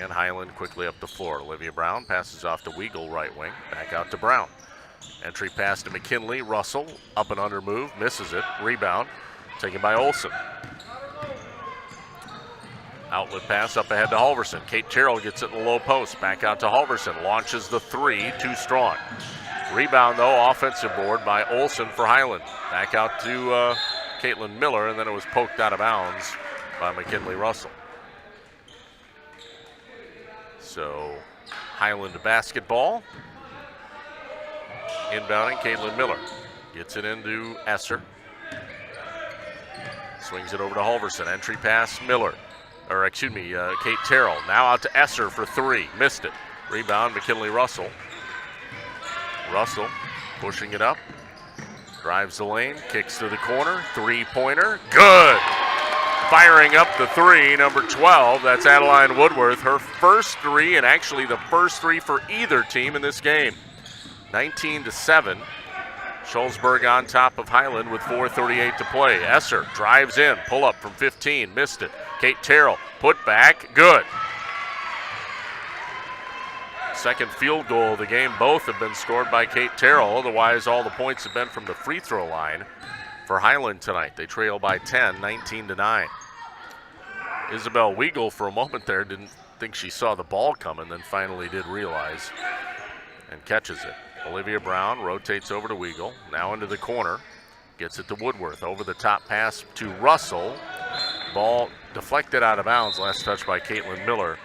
And Highland quickly up the floor. Olivia Brown passes off to Weigel, right wing. Back out to Brown. Entry pass to McKinley. Russell, up and under move, misses it. Rebound, taken by Olsen. Outlet pass up ahead to Halverson. Kate Terrell gets it in the low post. Back out to Halverson. Launches the three, too strong. Rebound, though, offensive board by Olsen for Highland. Back out to Caitlin Miller, and then it was poked out of bounds by McKinley Russell. So Highland basketball. Inbounding, Caitlin Miller. Gets it into Esser. Swings it over to Halverson. Entry pass, Miller. Kate Terrell. Now out to Esser for three. Missed it. Rebound, McKinley Russell. Russell pushing it up. Drives the lane, kicks to the corner, three-pointer, good! Firing up the three, number 12, that's Adeline Woodworth, her first three, and actually the first three for either team in this game. 19-7. Shullsburg on top of Highland with 4:38 to play. Esser drives in, pull up from 15, missed it. Kate Terrell, put back, good. Second field goal of the game, both have been scored by Kate Terrell. Otherwise, all the points have been from the free throw line for Highland tonight. They trail by 10, 19-9. Isabel Weigel for a moment there didn't think she saw the ball coming, then finally did realize and catches it. Olivia Brown rotates over to Weigel, now into the corner, gets it to Woodworth. Over the top pass to Russell. Ball deflected out of bounds, last touch by Caitlin Miller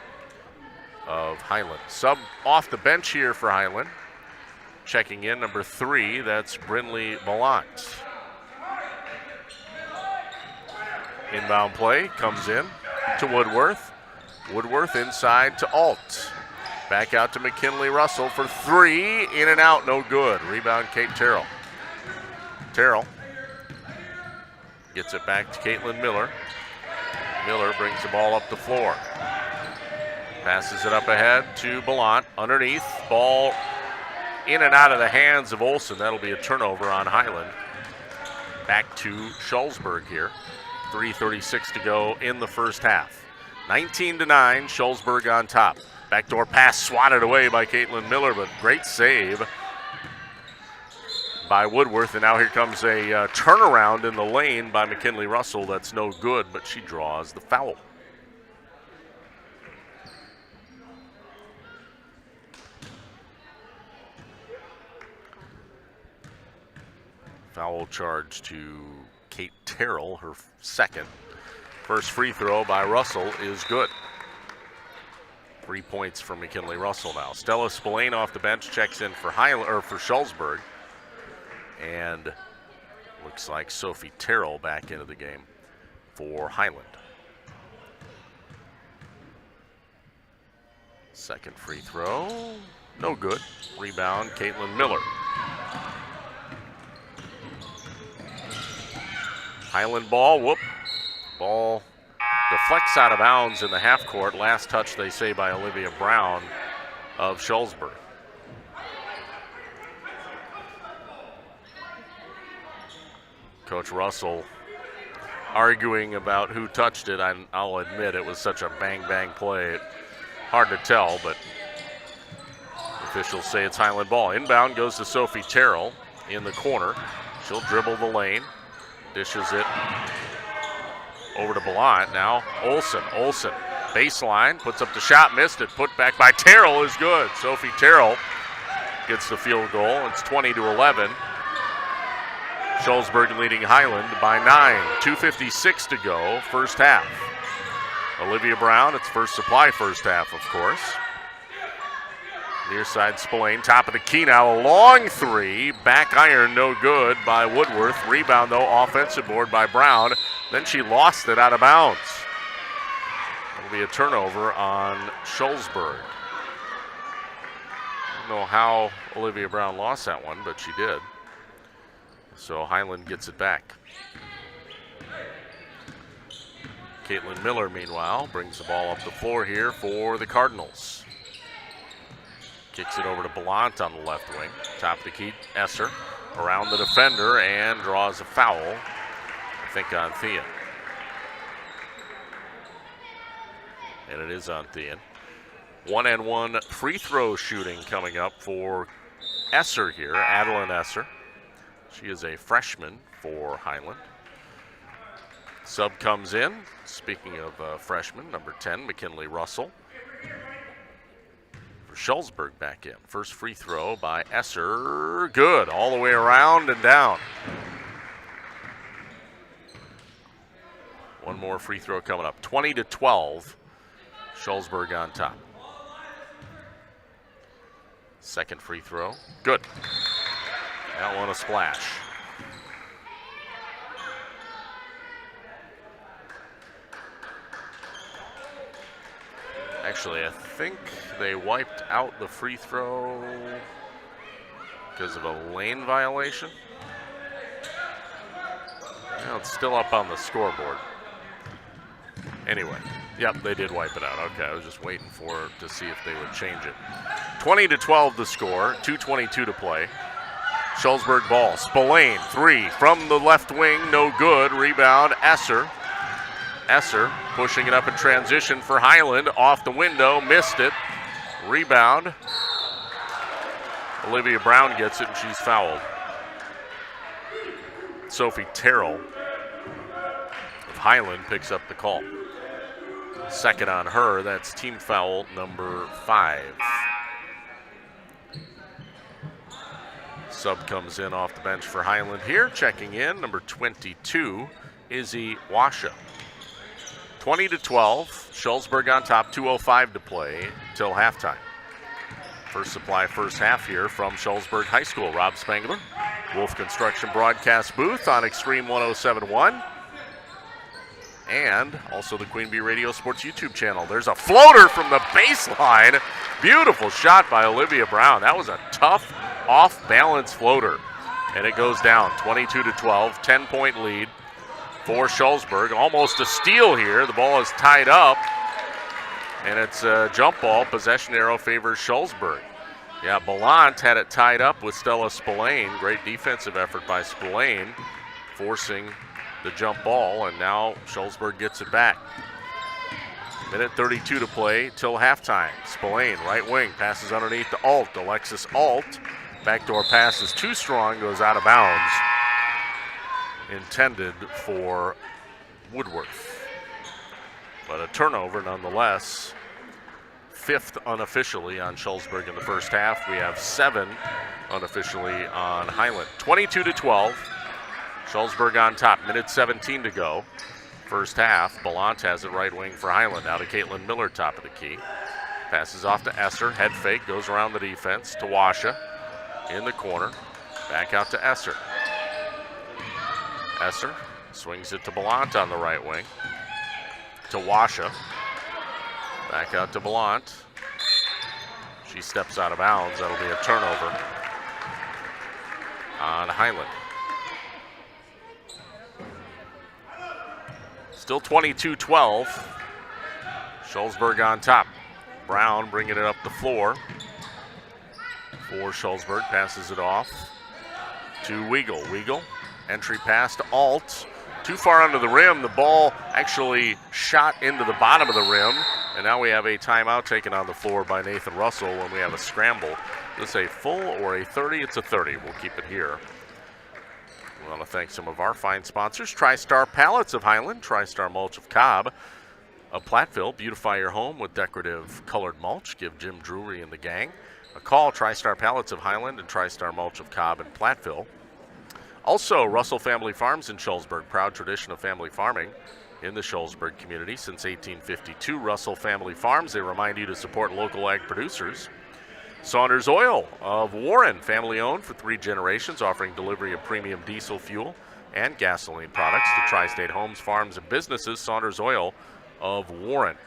of Highland. Sub off the bench here for Highland. Checking in, number 3, that's Brinley Mallant. Inbound play comes in to Woodworth. Woodworth inside to Alt. Back out to McKinley Russell for 3. In and out, no good. Rebound, Kate Terrell. Terrell gets it back to Caitlin Miller. Miller brings the ball up the floor. Passes it up ahead to Ballant. Underneath, ball in and out of the hands of Olsen. That'll be a turnover on Highland. Back to Shullsburg here. 3:36 to go in the first half. 19-9, Shullsburg on top. Backdoor pass swatted away by Caitlin Miller, but great save by Woodworth. And now here comes a turnaround in the lane by McKinley Russell. That's no good, but she draws the foul. Foul charge to Kate Terrell, her second. First free throw by Russell is good. 3 points for McKinley Russell now. Stella Spillane off the bench checks in for for Shullsburg. And looks like Sophie Terrell back into the game for Highland. Second free throw, no good. Rebound, Caitlin Miller. Highland ball, whoop. Ball deflects out of bounds in the half court. Last touch, they say, by Olivia Brown of Shullsburg. Coach Russell arguing about who touched it. I'll admit it was such a bang-bang play. Hard to tell, but officials say it's Highland ball. Inbound goes to Sophie Terrell in the corner. She'll dribble the lane, dishes it over to Ballant. Now Olsen, baseline, puts up the shot, missed it. Put back by Terrell is good. Sophie Terrell gets the field goal. It's 20-11. Shullsburg leading Highland by 9. 2:56 to go, first half. Olivia Brown, it's first supply first half, of course. Near side Spillane, top of the key now, a long three. Back iron, no good by Woodworth. Rebound, though, offensive board by Brown. Then she lost it out of bounds. It'll be a turnover on Shullsburg. I don't know how Olivia Brown lost that one, but she did. So Highland gets it back. Caitlin Miller, meanwhile, brings the ball up the floor here for the Cardinals. Kicks it over to Ballant on the left wing. Top of the key, Esser around the defender and draws a foul, I think, on Thean. And it is on Thean. 1-and-1 free throw shooting coming up for Esser here, Adeline Esser. She is a freshman for Highland. Sub comes in. Speaking of freshmen, number 10, McKinley Russell. For Shullsburg back in. First free throw by Esser. Good. All the way around and down. One more free throw coming up. 20-12. Shullsburg on top. Second free throw. Good. That one a splash. Actually, I think they wiped out the free throw because of a lane violation. It's still up on the scoreboard. Anyway, yep, they did wipe it out. Okay, I was just waiting to see if they would change it. 20-12 the score, 2:22 to play. Shullsburg ball, Spillane, 3 from the left wing, no good. Rebound, Esser. Esser pushing it up in transition for Highland, off the window, missed it. Rebound. Olivia Brown gets it, and she's fouled. Sophie Terrell of Highland picks up the call. Second on her, that's team foul number 5. Sub comes in off the bench for Highland here. Checking in, number 22, Izzy Washa. 20-12, Shullsburg on top, 2:05 to play till halftime. First supply, first half here from Shullsburg High School. Rob Spangler, Wolf Construction broadcast booth on Extreme 107.1. And also the Queen Bee Radio Sports YouTube channel. There's a floater from the baseline. Beautiful shot by Olivia Brown. That was a tough, off-balance floater. And it goes down, 22-12, 10-point lead for Shullsburg. Almost a steal here. The ball is tied up. And it's a jump ball. Possession arrow favors Shullsburg. Yeah, Ballant had it tied up with Stella Spillane. Great defensive effort by Spillane, forcing the jump ball, and now Shullsburg gets it back. Minute 32 to play till halftime. Spillane, right wing, passes underneath to Alt. Alexis Alt. Backdoor pass is too strong, goes out of bounds. Intended for Woodworth. But a turnover nonetheless. 5th unofficially on Shullsburg in the first half. We have 7 unofficially on Highland. 22-12. Shullsburg on top. Minute 17 to go. First half. Ballant has it right wing for Highland. Now to Caitlin Miller, top of the key. Passes off to Esser. Head fake. Goes around the defense to Washa in the corner. Back out to Esser. Esser swings it to Ballant on the right wing. To Washa. Back out to Ballant. She steps out of bounds. That'll be a turnover on Highland. Still 22-12. Shullsburg on top. Brown bringing it up the floor for Shullsburg. Passes it off to Weigel. Weigel, entry pass to Alt. Too far under the rim. The ball actually shot into the bottom of the rim. And now we have a timeout taken on the floor by Nathan Russell when we have a scramble. Is this a full or a 30? It's a 30. We'll keep it here. We want to thank some of our fine sponsors. TriStar Pallets of Highland, TriStar Mulch of Cobb of Platteville. Beautify your home with decorative colored mulch. Give Jim Drury and the gang a call. TriStar Pallets of Highland and TriStar Mulch of Cobb in Platteville. Also, Russell Family Farms in Shullsburg. Proud tradition of family farming in the Shullsburg community since 1852. Russell Family Farms, they remind you to support local ag producers. Saunders Oil of Warren, family owned for 3 generations, offering delivery of premium diesel fuel and gasoline products to tri-state homes, farms, and businesses. Saunders Oil of Warren.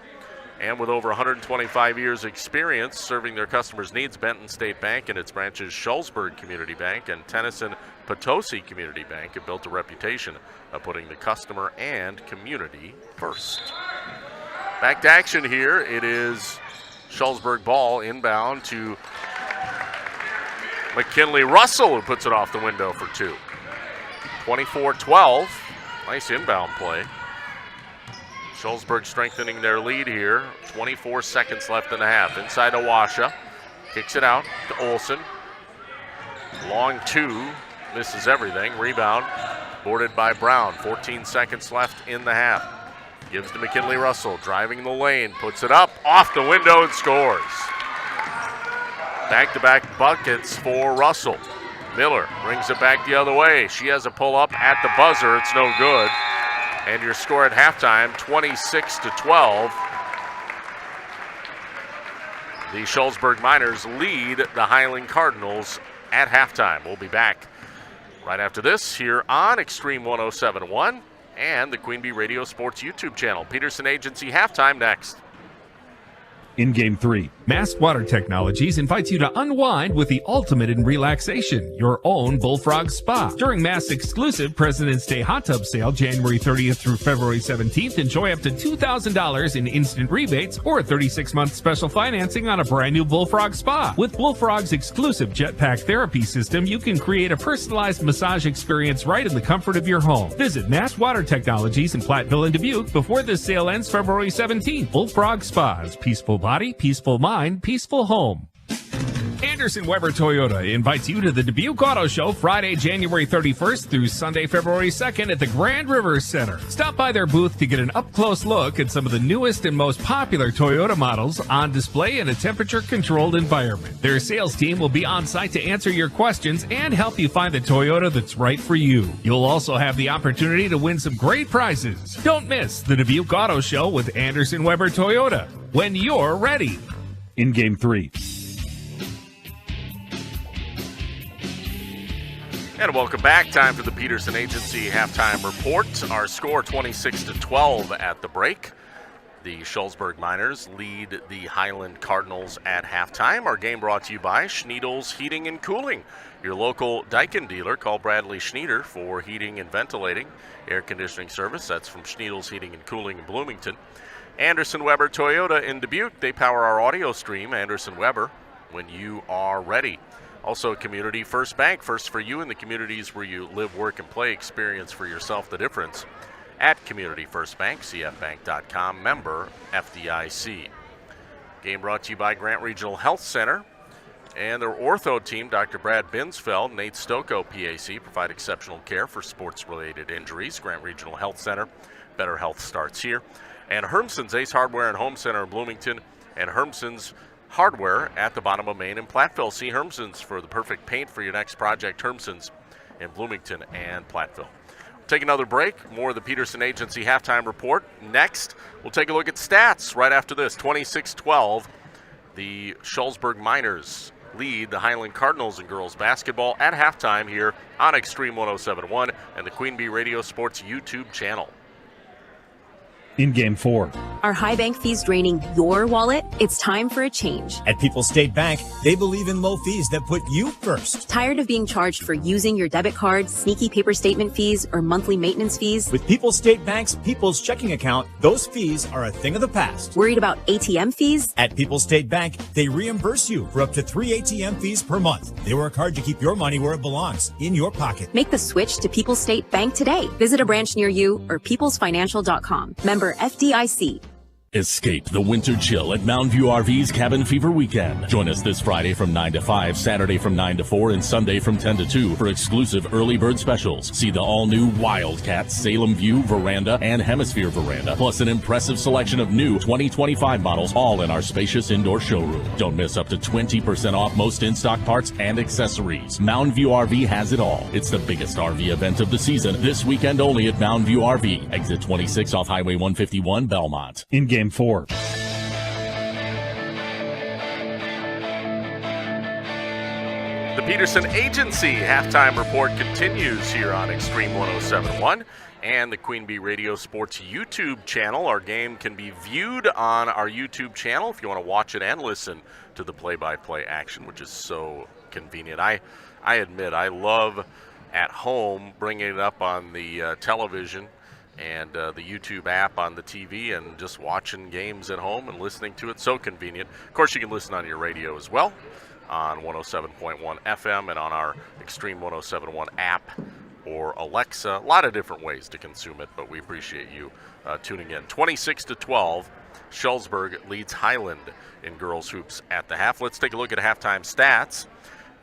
And with over 125 years experience serving their customers' needs, Benton State Bank and its branches Shullsburg Community Bank and Tennyson Potosi Community Bank have built a reputation of putting the customer and community first. Back to action here. It is Shullsburg ball inbound to McKinley Russell, who puts it off the window for 2. 24-12. Nice inbound play. Shullsburg strengthening their lead here. 24 seconds left in the half. Inside to Washa. Kicks it out to Olsen. Long 2. Misses everything. Rebound boarded by Brown. 14 seconds left in the half. Gives to McKinley Russell. Driving the lane. Puts it up. Off the window and scores. Back-to-back buckets for Russell. Miller brings it back the other way. She has a pull-up at the buzzer. It's no good. And your score at halftime, 26-12. The Shullsburg Miners lead the Highland Cardinals at halftime. We'll be back right after this here on Extreme 107.1 and the Queen Bee Radio Sports YouTube channel. Peterson Agency halftime next. In Game 3. Massed Water Technologies invites you to unwind with the ultimate in relaxation, your own Bullfrog Spa. During Mass exclusive President's Day hot tub sale, January 30th through February 17th, enjoy up to $2,000 in instant rebates or 36-month special financing on a brand new Bullfrog Spa. With Bullfrog's exclusive Jetpack therapy system, you can create a personalized massage experience right in the comfort of your home. Visit Massed Water Technologies in Platteville and Dubuque before this sale ends February 17th. Bullfrog Spas, peaceful body, peaceful mind, peaceful home. Anderson Weber Toyota invites you to the Dubuque Auto Show Friday, January 31st through Sunday, February 2nd at the Grand River Center. Stop by their booth to get an up-close look at some of the newest and most popular Toyota models on display in a temperature-controlled environment. Their sales team will be on site to answer your questions and help you find the Toyota that's right for you. You'll also have the opportunity to win some great prizes. Don't miss the Dubuque Auto Show with Anderson Weber Toyota when you're ready. In Game 3. And welcome back. Time for the Peterson Agency halftime report. Our score 26-12 at the break. The Shullsburg Miners lead the Highland Cardinals at halftime. Our game brought to you by Schneidl's Heating and Cooling, your local Daikin dealer. Call Bradley Schneider for heating and ventilating air conditioning service. That's from Schneidl's Heating and Cooling in Bloomington. Anderson Weber Toyota in Dubuque. They power our audio stream. Anderson Weber, when you are ready. Also, Community First Bank, first for you in the communities where you live, work, and play. Experience for yourself the difference at Community First Bank, cfbank.com, member FDIC. Game brought to you by Grant Regional Health Center and their ortho team, Dr. Brad Binsfeld, Nate Stocco, PAC, provide exceptional care for sports-related injuries. Grant Regional Health Center, better health starts here. And Hermson's Ace Hardware and Home Center in Bloomington, and Hermson's Hardware at the bottom of Main in Platteville. See Hermson's for the perfect paint for your next project. Hermson's in Bloomington and Platteville. We'll take another break. More of the Peterson Agency halftime report. Next, we'll take a look at stats right after this. 26-12. The Shullsburg Miners lead the Highland Cardinals in girls basketball at halftime here on Extreme 107.1 and the Queen Bee Radio Sports YouTube channel. In Game 4. Are high bank fees draining your wallet? It's time for a change. At People's State Bank, they believe in low fees that put you first. Tired of being charged for using your debit card, sneaky paper statement fees, or monthly maintenance fees? With People's State Bank's People's Checking Account, those fees are a thing of the past. Worried about ATM fees? At People's State Bank, they reimburse you for up to 3 ATM fees per month. They work hard to keep your money where it belongs, in your pocket. Make the switch to People's State Bank today. Visit a branch near you or peoplesfinancial.com. Member FDIC. Escape the winter chill at Mountain View RV's Cabin Fever Weekend. Join us this Friday from 9 to 5, Saturday from 9 to 4, and Sunday from 10 to 2 for exclusive early bird specials. See the all-new Wildcat, Salem View, Veranda, and Hemisphere Veranda, plus an impressive selection of new 2025 models, all in our spacious indoor showroom. Don't miss up to 20% off most in-stock parts and accessories. Mountain View RV has it all. It's the biggest RV event of the season, this weekend only at Mountain View RV. Exit 26 off Highway 151, Belmont. In Game 4. The Peterson Agency halftime report continues here on Extreme 107.1 and the Queen Bee Radio Sports YouTube channel. Our game can be viewed on our YouTube channel if you want to watch it and listen to the play-by-play action, which is so convenient. I admit I love at home bringing it up on the television and the YouTube app on the TV and just watching games at home and listening to it. So convenient. Of course, you can listen on your radio as well on 107.1 FM and on our Extreme 107.1 app or Alexa. A lot of different ways to consume it, but we appreciate you tuning in. 26-12, Shullsburg leads Highland in girls hoops at the half. Let's take a look at halftime stats.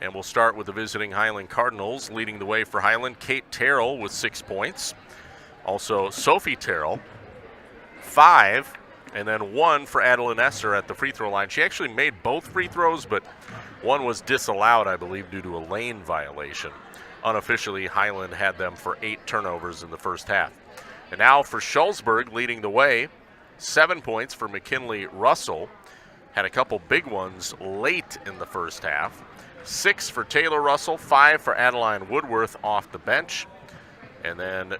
And we'll start with the visiting Highland Cardinals. Leading the way for Highland, Kate Terrell with 6 points. Also, Sophie Terrell, 5, and then 1 for Adeline Esser at the free throw line. She actually made both free throws, but one was disallowed, I believe, due to a lane violation. Unofficially, Highland had them for 8 turnovers in the first half. And now for Shullsburg, leading the way, 7 points for McKinley Russell. Had a couple big ones late in the first half. 6 for Taylor Russell, 5 for Adeline Woodworth off the bench. And then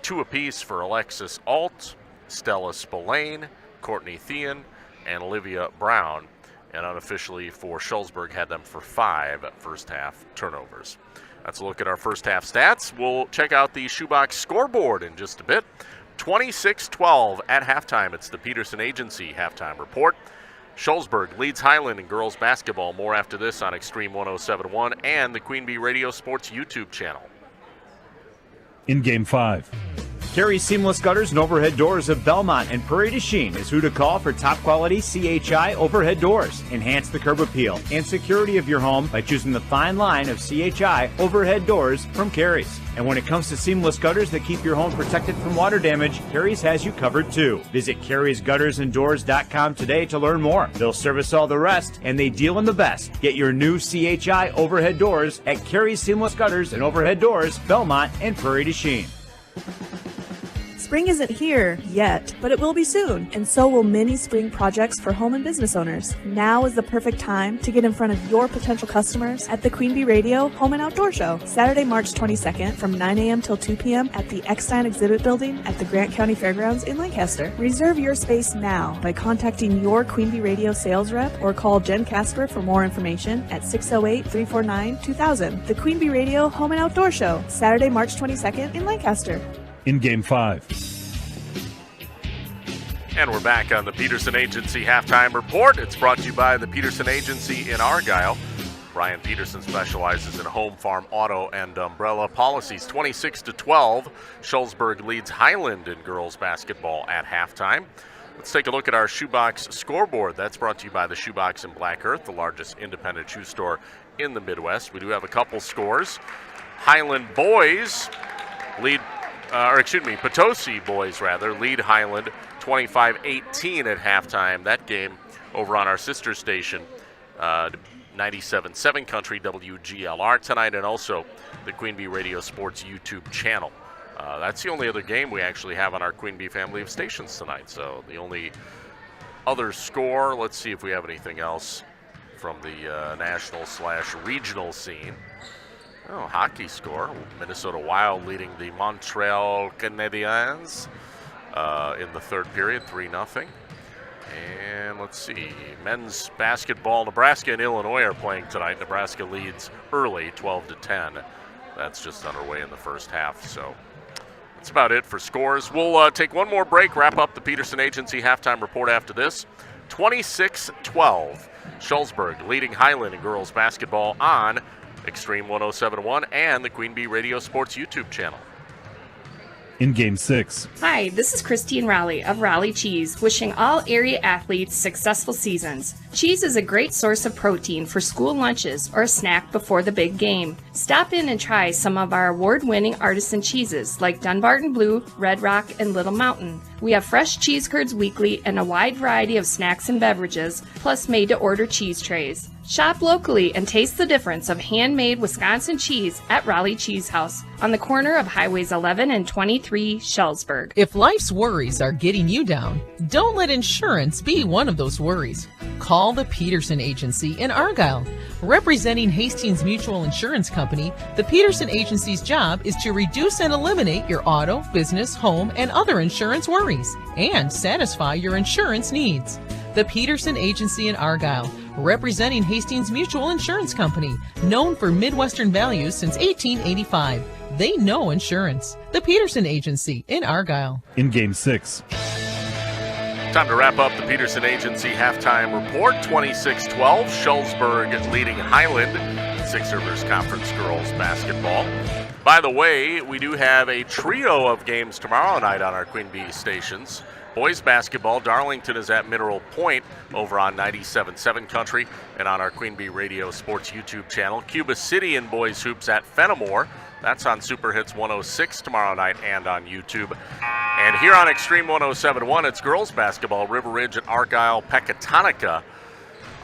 2 apiece for Alexis Alt, Stella Spillane, Courtney Thean, and Olivia Brown. And unofficially for Shullsburg, had them for 5 first-half turnovers. That's a look at our first-half stats. We'll check out the Shoebox scoreboard in just a bit. 26-12 at halftime. It's the Peterson Agency halftime report. Shullsburg leads Highland in girls basketball. More after this on Extreme 107.1 and the Queen Bee Radio Sports YouTube channel. In Game 5. Carey's Seamless Gutters and Overhead Doors of Belmont and Prairie du Chien is who to call for top quality CHI overhead doors. Enhance the curb appeal and security of your home by choosing the fine line of CHI overhead doors from Carey's. And when it comes to seamless gutters that keep your home protected from water damage, Carey's has you covered too. Visit Carey'sGuttersandDoors.com today to learn more. They'll service all the rest, and they deal in the best. Get your new CHI overhead doors at Carey's Seamless Gutters and Overhead Doors, Belmont and Prairie du Chien. Spring isn't here yet, but it will be soon, and so will many spring projects for home and business owners. Now is the perfect time to get in front of your potential customers at the Queen Bee Radio Home and Outdoor Show, Saturday, March 22nd from 9 a.m. till 2 p.m. at the Eckstein Exhibit Building at the Grant County Fairgrounds in Lancaster. Reserve your space now by contacting your Queen Bee Radio sales rep or call Jen Casper for more information at 608-349-2000. The Queen Bee Radio Home and Outdoor Show, Saturday, March 22nd in Lancaster. In Game 5. And we're back on the Peterson Agency halftime report. It's brought to you by the Peterson Agency in Argyle. Brian Peterson specializes in home, farm, auto, and umbrella policies. 26-12, Shullsburg leads Highland in girls basketball at halftime. Let's take a look at our Shoebox scoreboard. That's brought to you by the Shoebox in Black Earth, the largest independent shoe store in the Midwest. We do have a couple scores. Highland boys lead Potosi boys lead Highland 25-18 at halftime. That game over on our sister station, 97.7 Country WGLR tonight, and also the Queen Bee Radio Sports YouTube channel. That's the only other game we actually have on our Queen Bee family of stations tonight. So the only other score, let's see if we have anything else from the national/regional scene. Oh, hockey score. Minnesota Wild leading the Montreal Canadiens in the third period, 3-0. And let's see, men's basketball, Nebraska and Illinois are playing tonight. Nebraska leads early, 12-10. That's just underway in the first half. So that's about it for scores. We'll take one more break, wrap up the Peterson Agency halftime report after this. 26-12, Shullsburg leading Highland in girls basketball on Extreme 107.1 and the Queen Bee Radio Sports YouTube channel. In Game 6. Hi, this is Christine Raleigh of Raleigh Cheese, wishing all area athletes successful seasons. Cheese is a great source of protein for school lunches or a snack before the big game. Stop in and try some of our award-winning artisan cheeses like Dunbarton Blue, Red Rock, and Little Mountain. We have fresh cheese curds weekly and a wide variety of snacks and beverages, plus made-to-order cheese trays. Shop locally and taste the difference of handmade Wisconsin cheese at Raleigh Cheese House on the corner of Highways 11 and 23, Shullsburg. If life's worries are getting you down, don't let insurance be one of those worries. Call the Peterson Agency in Argyle. Representing Hastings Mutual Insurance Company, the Peterson Agency's job is to reduce and eliminate your auto, business, home, and other insurance worries and satisfy your insurance needs. The Peterson Agency in Argyle, representing Hastings Mutual Insurance Company, known for Midwestern values since 1885. They know insurance. The Peterson Agency in Argyle. In Game 6. Time to wrap up the Peterson Agency halftime report. 26-12, Shullsburg leading Highland in Six Rivers Conference girls basketball. By the way, we do have a trio of games tomorrow night on our Queen Bee stations. Boys basketball, Darlington is at Mineral Point over on 97.7 Country and on our Queen Bee Radio Sports YouTube channel. Cuba City in boys hoops at Fenimore. That's on Super Hits 106 tomorrow night and on YouTube. And here on Extreme 107.1, it's girls basketball, River Ridge at Argyle Pecatonica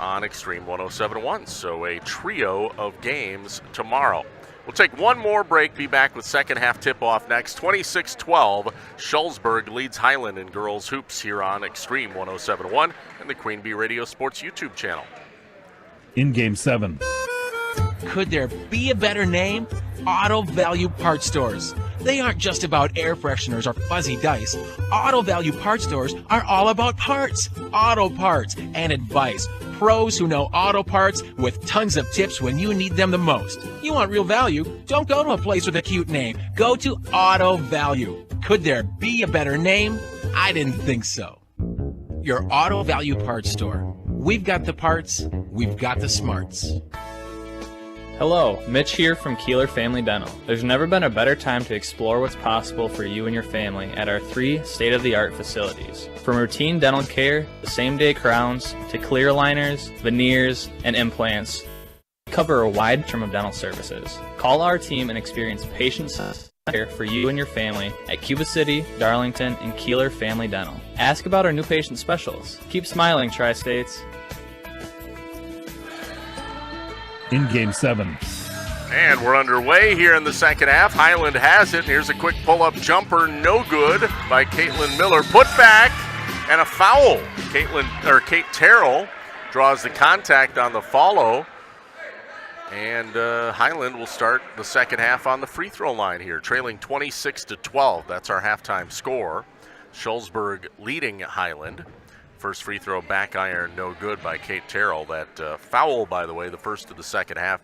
on Extreme 107.1. So a trio of games tomorrow. We'll take one more break, be back with second half tip-off next. 26-12, Shullsburg leads Highland in girls hoops here on Extreme 107.1 and the Queen Bee Radio Sports YouTube channel. In Game 7. Could there be a better name? Auto Value Parts Stores. They aren't just about air fresheners or fuzzy dice. Auto Value Parts stores are all about parts, auto parts, and advice. Pros who know auto parts with tons of tips when you need them the most. You want real value? Don't go to a place with a cute name. Go to Auto Value. Could there be a better name? I didn't think so. Your Auto Value Parts store. We've got the parts, we've got the smarts. Hello, Mitch here from Kieler Family Dental. There's never been a better time to explore what's possible for you and your family at our 3 state-of-the-art facilities. From routine dental care, to same-day crowns, to clear aligners, veneers, and implants, we cover a wide spectrum of dental services. Call our team and experience patient care for you and your family at Cuba City, Darlington, and Kieler Family Dental. Ask about our new patient specials. Keep smiling, Tri-States. In Game 7. And we're underway here in the second half. Highland has it. Here's a quick pull-up jumper, no good by Caitlin Miller. Put back and a foul. Kate Terrell draws the contact on the follow. And Highland will start the second half on the free throw line here, trailing 26-12. That's our halftime score. Shullsburg leading Highland. First free throw back iron, no good by Kate Terrell. That foul, by the way, the first of the second half,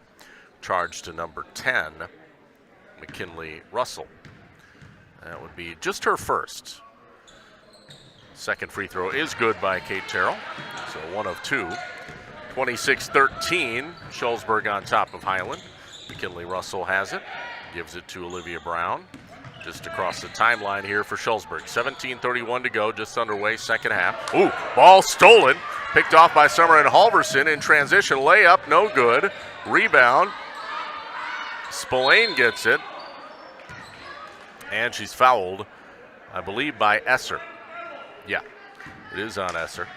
charged to number 10, McKinley Russell. That would be just her first. Second free throw is good by Kate Terrell, so 1 of 2. 26-13, Shullsburg on top of Highland. McKinley Russell has it, gives it to Olivia Brown. Just across the timeline here for Shullsburg. 17:31 to go, just underway, second half. Ooh, ball stolen. Picked off by Summer and Halverson in transition. Layup, no good. Rebound. Spillane gets it. And she's fouled, I believe, by Esser. Yeah, it is on Esser.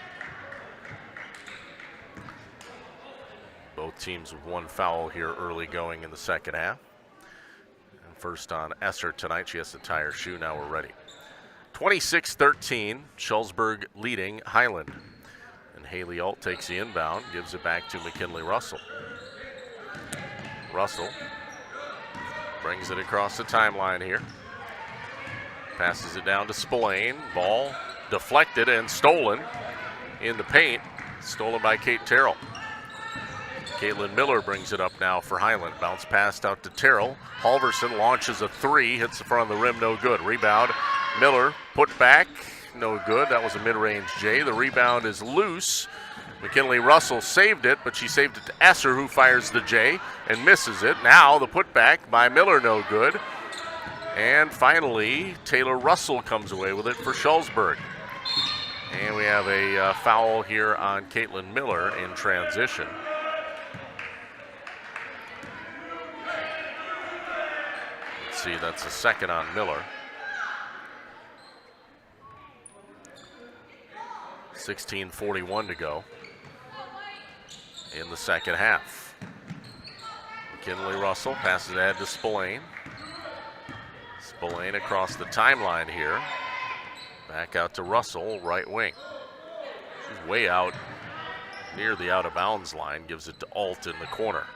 Both teams with 1 foul here early going in the second half. First on Esser tonight. She has to tie her shoe. Now we're ready. 26-13, Shullsburg leading Highland. And Haley Alt takes the inbound, gives it back to McKinley Russell. Russell brings it across the timeline here. Passes it down to Spillane. Ball deflected and stolen in the paint. Stolen by Kate Terrell. Caitlin Miller brings it up now for Highland. Bounce passed out to Terrell. Halverson launches a 3, hits the front of the rim, no good. Rebound, Miller, put back, no good. That was a mid-range J. The rebound is loose. McKinley Russell saved it, but she saved it to Esser, who fires the J and misses it. Now the putback by Miller, no good. And finally, Taylor Russell comes away with it for Shullsburg. And we have a foul here on Caitlin Miller in transition. See, that's the second on Miller. 16:41 to go in the second half. McKinley Russell passes ahead to Spillane. Spillane across the timeline here. Back out to Russell, right wing. She's way out near the out of bounds line, gives it to Alt in the corner.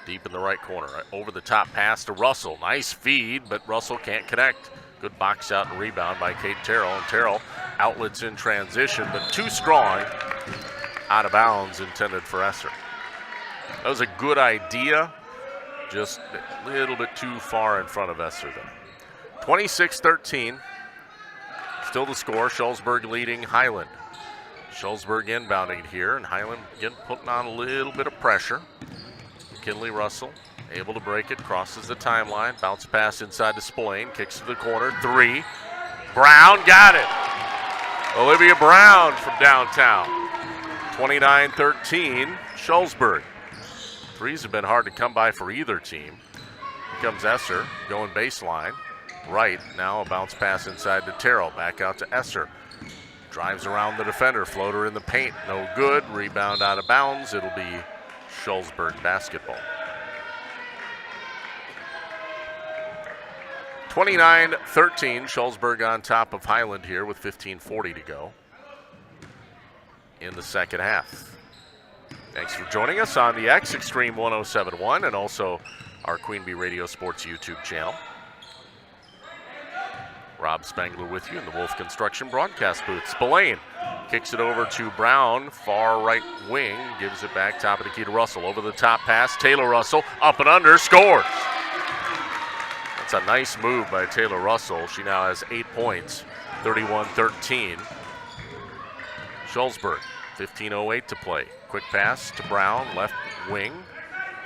Deep in the right corner. Over the top pass to Russell. Nice feed, but Russell can't connect. Good box out and rebound by Kate Terrell. And Terrell outlets in transition, but too strong. Out of bounds, intended for Esser. That was a good idea. Just a little bit too far in front of Esser there. 26-13. Still the score. Shullsburg leading Highland. Shullsburg inbounding here, and Highland again putting on a little bit of pressure. McKinley Russell able to break it, crosses the timeline, bounce pass inside to Spillane, kicks to the corner, 3. Brown got it. Olivia Brown from downtown. 29-13, Shullsburg. Threes have been hard to come by for either team. Here comes Esser going baseline. Right, now a bounce pass inside to Terrell, back out to Esser. Drives around the defender, floater in the paint, no good. Rebound out of bounds, it'll be Shullsburg basketball. 29-13, Shullsburg on top of Highland here with 15:40 to go in the second half. Thanks for joining us on the X Extreme 107.1 and also our Queen Bee Radio Sports YouTube channel. Rob Spangler with you in the Wolf Construction broadcast booth. Spillane kicks it over to Brown, far right wing, gives it back top of the key to Russell. Over the top pass, Taylor Russell, up and under, scores. That's a nice move by Taylor Russell. She now has 8 points, 31-13. Shullsburg, 15:08 to play. Quick pass to Brown, left wing,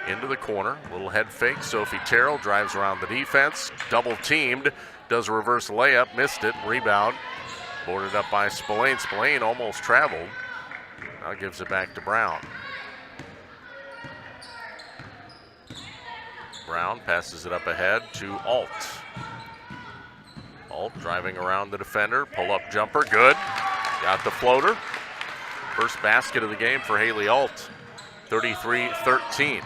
into the corner. Little head fake. Sophie Terrell drives around the defense, double teamed, does a reverse layup, missed it. Rebound, boarded up by Spillane. Spillane almost traveled. Now gives it back to Brown. Brown passes it up ahead to Alt. Alt driving around the defender, pull-up jumper, good. Got the floater. First basket of the game for Haley Alt, 33-13.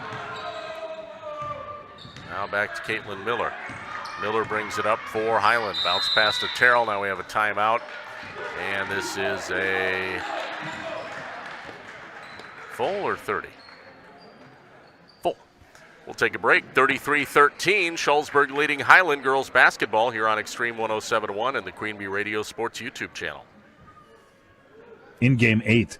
Now back to Caitlin Miller. Miller brings it up for Highland. Bounce pass to Terrell. Now we have a timeout. And this is a full or 30? Full. We'll take a break. 33-13. Shullsburg leading Highland girls basketball here on Extreme 107.1 and the Queen Bee Radio Sports YouTube channel. In Game 8.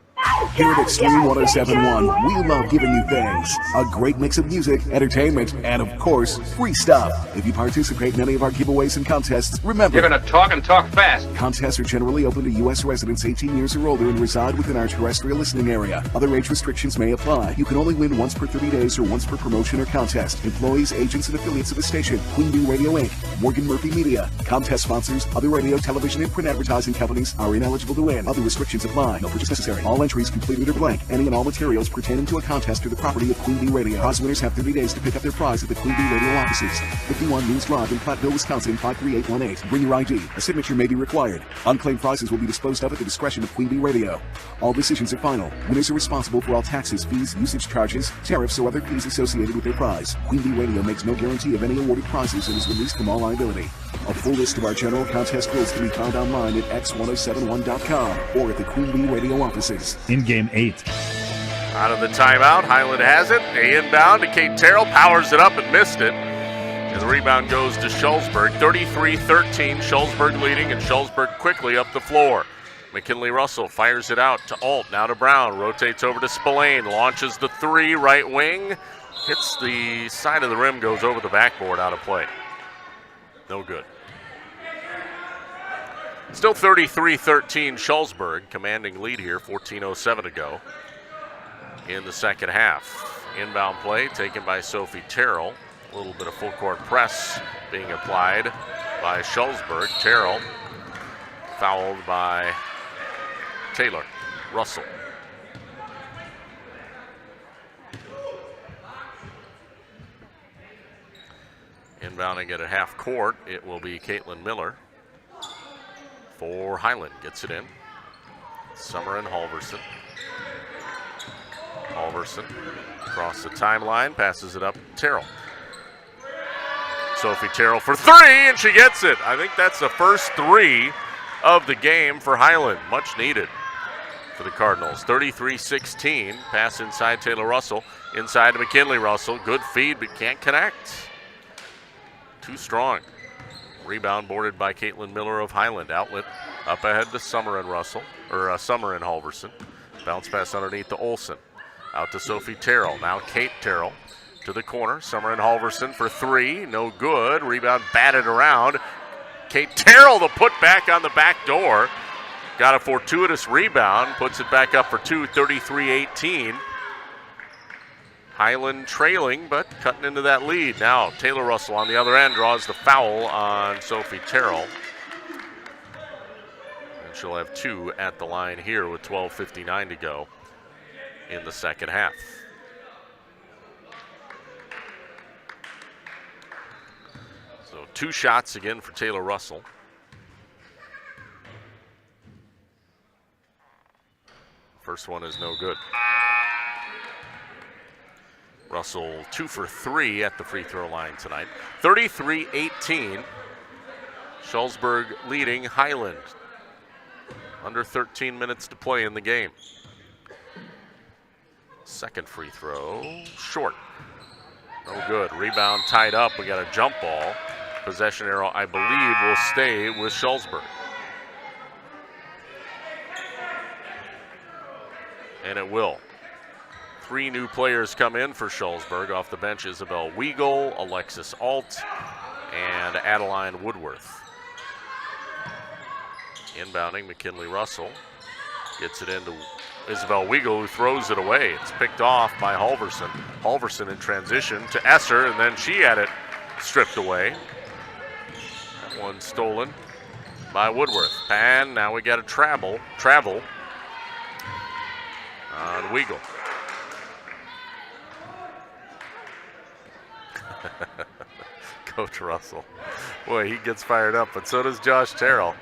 Here at Extreme 107.1, we love giving you things. A great mix of music, entertainment, and of course, free stuff. If you participate in any of our giveaways and contests, remember, you're going to talk and talk fast. Contests are generally open to U.S. residents 18 years or older and reside within our terrestrial listening area. Other age restrictions may apply. You can only win once per 30 days or once per promotion or contest. Employees, agents, and affiliates of the station, Queen Bee Radio Inc., Morgan Murphy Media, contest sponsors, other radio, television, and print advertising companies are ineligible to win. Other restrictions apply. No purchase necessary. All entries completed or blank. Any and all materials pertaining to a contest are the property of Queen Bee Radio. Prize winners have 30 days to pick up their prize at the Queen Bee Radio offices. 51 News Drive in Platteville, Wisconsin, 53818. Bring your ID. A signature may be required. Unclaimed prizes will be disposed of at the discretion of Queen Bee Radio. All decisions are final. Winners are responsible for all taxes, fees, usage charges, tariffs, or other fees associated with their prize. Queen Bee Radio makes no guarantee of any awarded prizes and is released from all liability. A full list of our general contest rules can be found online at x1071.com or at the Queen Bee Radio offices. In Game 8. Out of the timeout, Highland has it. A inbound to Kate Terrell, powers it up and missed it. And the rebound goes to Shullsburg. 33-13, Shullsburg leading, and Shullsburg quickly up the floor. McKinley Russell fires it out to Alt, now to Brown, rotates over to Spillane, launches the three, right wing, hits the side of the rim, goes over the backboard, out of play. No good. Still 33-13, Shullsburg, commanding lead here, 14:07 to go in the second half. Inbound play taken by Sophie Terrell. A little bit of full court press being applied by Shullsburg. Terrell fouled by Taylor Russell. Inbounding it at half court, it will be Caitlin Miller for Highland. Gets it in. Summer and Halverson. Halverson across the timeline, passes it up to Terrell. Sophie Terrell for three, and she gets it. I think that's the first three of the game for Highland. Much needed for the Cardinals. 33-16, pass inside Taylor Russell, inside to McKinley Russell. Good feed, but can't connect. Too strong. Rebound boarded by Caitlin Miller of Highland. Outlet up ahead to Summer and Russell, or Summer and Halverson. Bounce pass underneath to Olsen. Out to Sophie Terrell. Now Kate Terrell to the corner. Summer and Halverson for three. No good. Rebound batted around. Kate Terrell, the put back on the back door. Got a fortuitous rebound. Puts it back up for two. 33-18. Highland trailing, but cutting into that lead. Now Taylor Russell on the other end draws the foul on Sophie Terrell. And she'll have two at the line here with 12:59 to go in the second half. So two shots again for Taylor Russell. First one is no good. Russell 2 for 3 at the free throw line tonight. 33-18. Shullsburg leading Highland. Under 13 minutes to play in the game. Second free throw, short. No good. Rebound tied up. We got a jump ball. possession arrow, I believe, will stay with Shullsburg. And it will. 3 new players come in for Shullsburg. Off the bench, Isabel Weigel, Alexis Alt, and Adeline Woodworth. Inbounding, McKinley Russell gets it into Isabel Weigel, who throws it away. It's picked off by Halverson. Halverson in transition to Esser, and then she had it stripped away. That one stolen by Woodworth. And now we got a travel on Weigel. Coach Russell. Boy, he gets fired up, but so does Josh Terrell.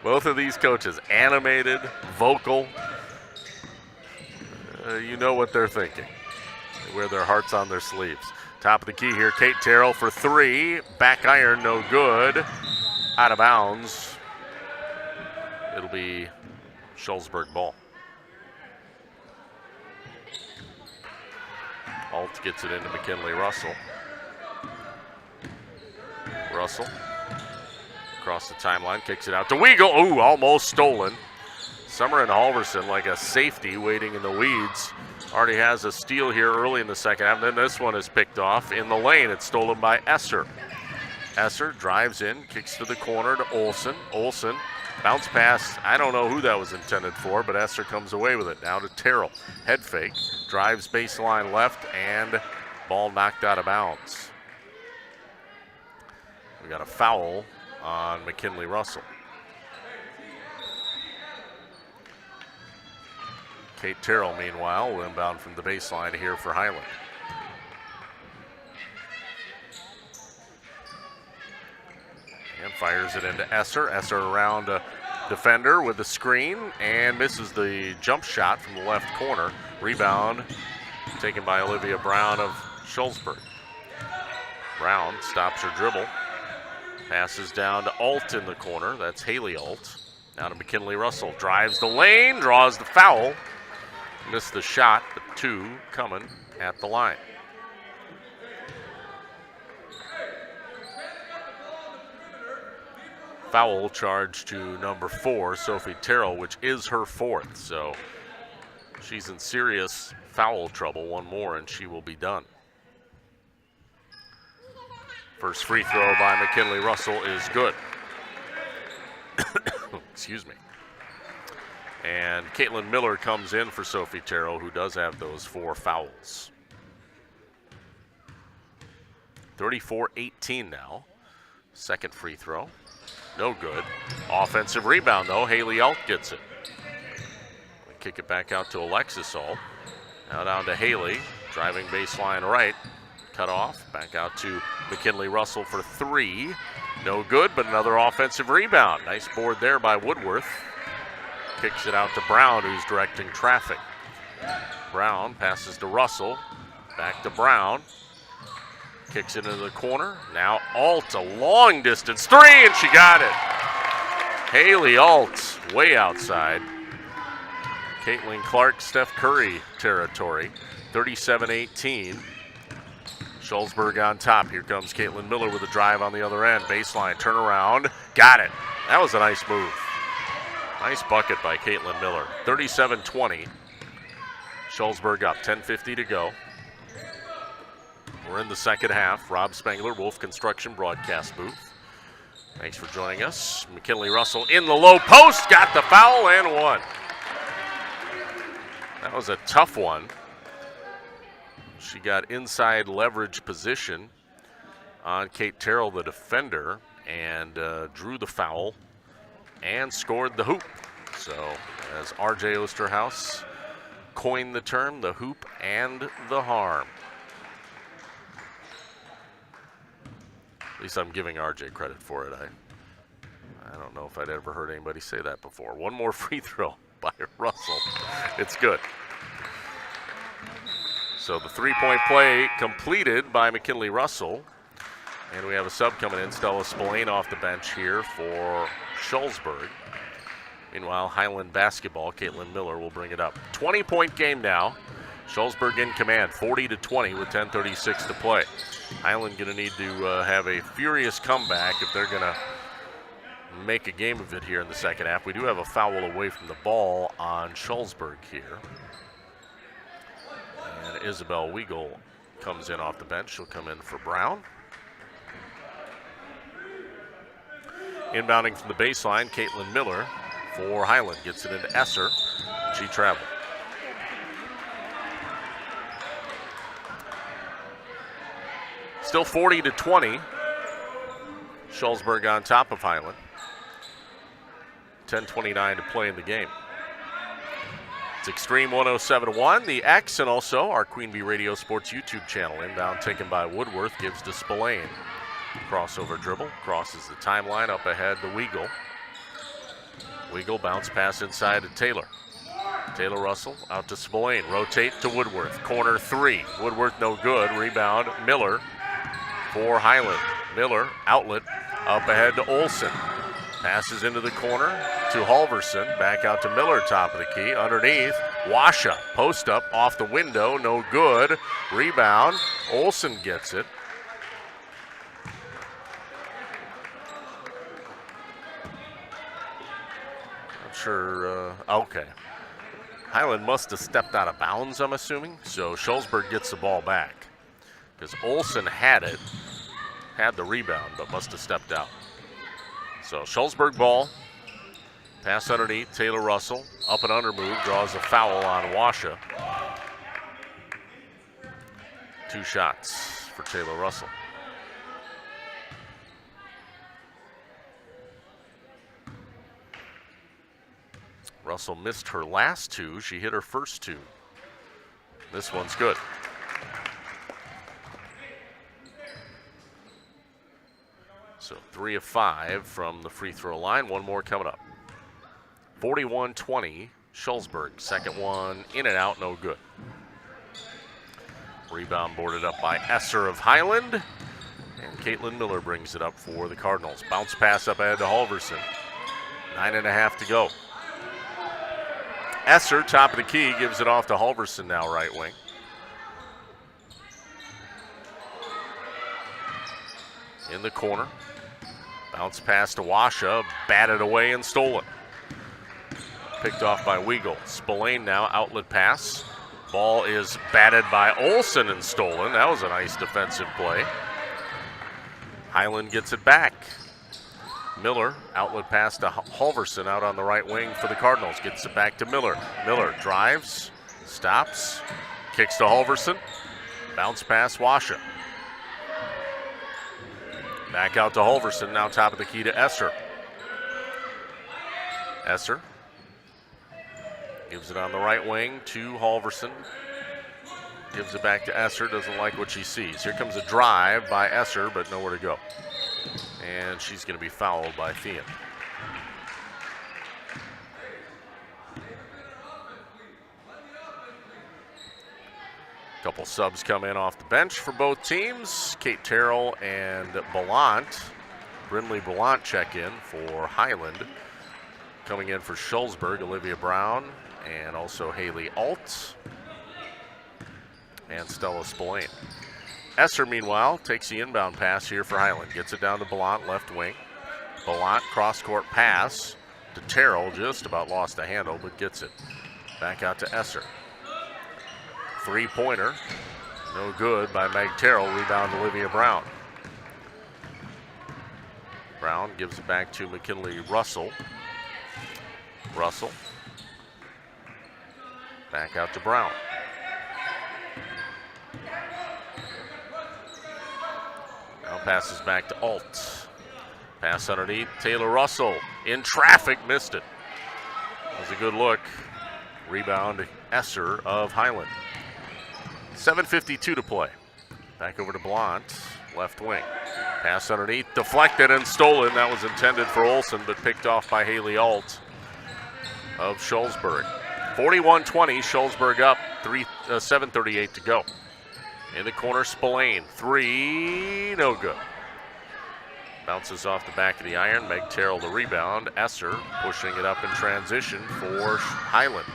Both of these coaches, animated, vocal. You know what they're thinking. They wear their hearts on their sleeves. Top of the key here, Kate Terrell for 3. Back iron, no good. Out of bounds. It'll be Shullsburg ball. Alt gets it into McKinley Russell. Russell across the timeline, kicks it out to Weigel. Ooh, almost stolen. Summer and Halverson like a safety waiting in the weeds. Already has a steal here early in the second half. Then this one is picked off in the lane. It's stolen by Esser. Esser drives in, kicks to the corner to Olsen. Olsen, bounce pass. I don't know who that was intended for, but Esser comes away with it. Now to Terrell. Head fake, drives baseline left, and ball knocked out of bounds. We got a foul on McKinley Russell. Kate Terrell, meanwhile, will inbound from the baseline here for Highland. And fires it into Esser. Esser around a defender with the screen and misses the jump shot from the left corner. Rebound taken by Olivia Brown of Shullsburg. Brown stops her dribble. Passes down to Alt in the corner. That's Haley Alt. Now to McKinley Russell. Drives the lane, draws the foul. Missed the shot, but 2 coming at the line. Foul charge to number 4, Sophie Terrell, which is her 4th. So she's in serious foul trouble. One more and she will be done. First free throw by McKinley Russell is good. Excuse me. And Caitlin Miller comes in for Sophie Terrell, who does have those 4 fouls. 34-18 now. Second free throw. No good. Offensive rebound, though. Haley Alt gets it. We kick it back out to Alexis Alt. Now down to Haley. Driving baseline right. Cut off. Back out to McKinley Russell for 3. No good, but another offensive rebound. Nice board there by Woodworth. Kicks it out to Brown, who's directing traffic. Brown passes to Russell. Back to Brown. Kicks it into the corner. Now Alt, a long distance 3, and she got it. Haley Alt, way outside. Caitlin Clark, Steph Curry territory. 37-18. Shullsburg on top. Here comes Caitlin Miller with a drive on the other end. Baseline, turnaround. Got it. That was a nice move. Nice bucket by Caitlin Miller. 37-20. Shullsburg up. 10:50 to go. We're in the second half. Rob Spengler, Wolf Construction broadcast booth. Thanks for joining us. McKinley Russell in the low post. Got the foul and 1. That was a tough one. She got inside leverage position on Kate Terrell, the defender, and drew the foul and scored the hoop. So as R.J. Osterhaus coined the term, the hoop and the harm. At least I'm giving R.J. credit for it. I don't know if I'd ever heard anybody say that before. One more free throw by Russell. It's good. So the three-point play completed by McKinley Russell. And we have a sub coming in, Stella Spillane off the bench here for Shullsburg. Meanwhile, Highland basketball, Caitlin Miller will bring it up. 20-point game now. Shullsburg in command, 40-20 with 10:36 to play. Highland going to need to have a furious comeback if they're going to make a game of it here in the second half. We do have a foul away from the ball on Shullsburg here. And Isabel Weigel comes in off the bench. She'll come in for Brown. Inbounding from the baseline, Caitlin Miller for Highland. Gets it into Esser. She traveled. Still 40-20. Shullsburg on top of Highland. 10:29 to play in the game. It's Extreme 107-1, the X, and also our Queen Bee Radio Sports YouTube channel. Inbound taken by Woodworth, gives to Spillane. Crossover dribble, crosses the timeline, up ahead to Weigel. Weigel bounce pass inside to Taylor. Taylor Russell out to Spillane, rotate to Woodworth. Corner three, Woodworth no good, rebound Miller for Highland. Miller, outlet, up ahead to Olsen. Passes into the corner to Halverson, back out to Miller, top of the key. Underneath, Washa, post up, off the window, no good. Rebound, Olsen gets it. Not sure, okay. Highland must have stepped out of bounds, I'm assuming. So Shullsburg gets the ball back. Because Olsen had it, had the rebound, but must have stepped out. So Shullsburg ball, pass underneath, Taylor Russell, up and under move, draws a foul on Washa. 2 shots for Taylor Russell. Russell missed her last 2, she hit her first 2. This one's good. So 3 of 5 from the free throw line. One more coming up. 41-20, Shullsburg. Second one in and out, no good. Rebound boarded up by Esser of Highland. And Caitlin Miller brings it up for the Cardinals. Bounce pass up ahead to Halverson. 9.5 to go. Esser, top of the key, gives it off to Halverson now, right wing. In the corner. Bounce pass to Washa, batted away and stolen. Picked off by Weigel. Spillane now, outlet pass. Ball is batted by Olsen and stolen. That was a nice defensive play. Highland gets it back. Miller, outlet pass to Halverson out on the right wing for the Cardinals. Gets it back to Miller. Miller drives, stops, kicks to Halverson. Bounce pass, Washa. Back out to Halverson, now top of the key to Esser. Esser gives it on the right wing to Halverson. Gives it back to Esser, doesn't like what she sees. Here comes a drive by Esser, but nowhere to go. And she's going to be fouled by Thean. Couple subs come in off the bench for both teams. Kate Terrell and Ballant. Brindley Ballant check in for Highland. Coming in for Shullsburg, Olivia Brown, and also Haley Alt. And Stella Spillane. Esser, meanwhile, takes the inbound pass here for Highland. Gets it down to Ballant, left wing. Ballant, cross-court pass to Terrell. Just about lost the handle, but gets it. Back out to Esser. Three-pointer, no good by Meg Terrell. Rebound Olivia Brown. Brown gives it back to McKinley Russell. Russell. Back out to Brown. Now passes back to Alt. Pass underneath, Taylor Russell. In traffic, missed it. That was a good look. Rebound, Esser of Highland. 7:52 to play. Back over to Blount, left wing. Pass underneath, deflected and stolen. That was intended for Olsen, but picked off by Haley Alt of Shullsburg. 41-20, Shullsburg up, 7:38 to go. In the corner, Spillane, 3, no good. Bounces off the back of the iron. Meg Terrell the rebound. Esser pushing it up in transition for Highland.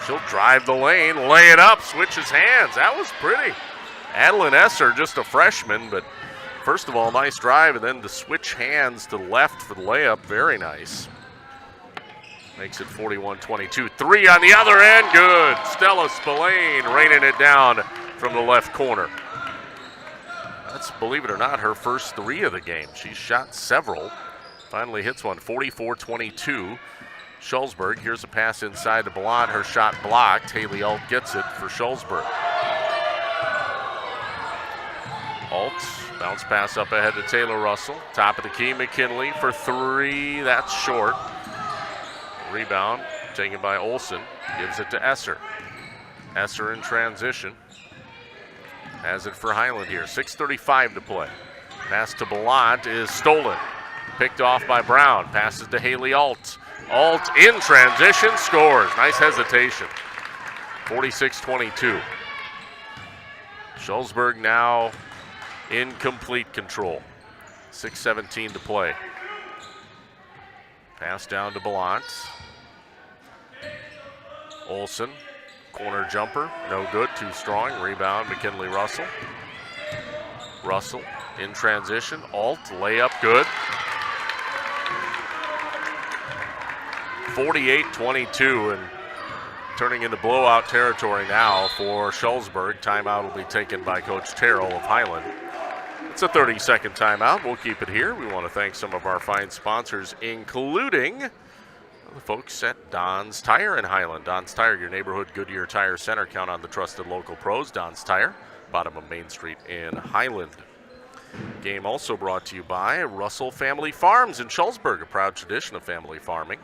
She'll drive the lane, lay it up, switches hands. That was pretty. Adeline Esser, just a freshman, but first of all, nice drive, and then to switch hands to the left for the layup, very nice. Makes it 41-22. 3 on the other end, good. Stella Spillane raining it down from the left corner. That's, believe it or not, her first 3 of the game. She's shot several. Finally hits one, 44-22. Shullsburg, here's a pass inside to Ballant. Her shot blocked. Haley Alt gets it for Shullsburg. Alt, bounce pass up ahead to Taylor Russell. Top of the key, McKinley for 3. That's short. Rebound taken by Olsen. Gives it to Esser. Esser in transition. Has it for Highland here. 6:35 to play. Pass to Ballant is stolen. Picked off by Brown. Passes to Haley Alt. Alt in transition, scores. Nice hesitation. 46-22. Shullsburg now in complete control. 6:17 to play. Pass down to Ballant. Olsen, corner jumper, no good, too strong. Rebound, McKinley Russell. Russell in transition. Alt, layup, good. 48-22, and turning into blowout territory now for Shullsburg. Timeout will be taken by Coach Terrell of Highland. It's a 30-second timeout. We'll keep it here. We want to thank some of our fine sponsors, including the folks at Don's Tire in Highland. Don's Tire, your neighborhood Goodyear Tire Center. Count on the trusted local pros. Don's Tire, bottom of Main Street in Highland. Game also brought to you by Russell Family Farms in Shullsburg, a proud tradition of family farming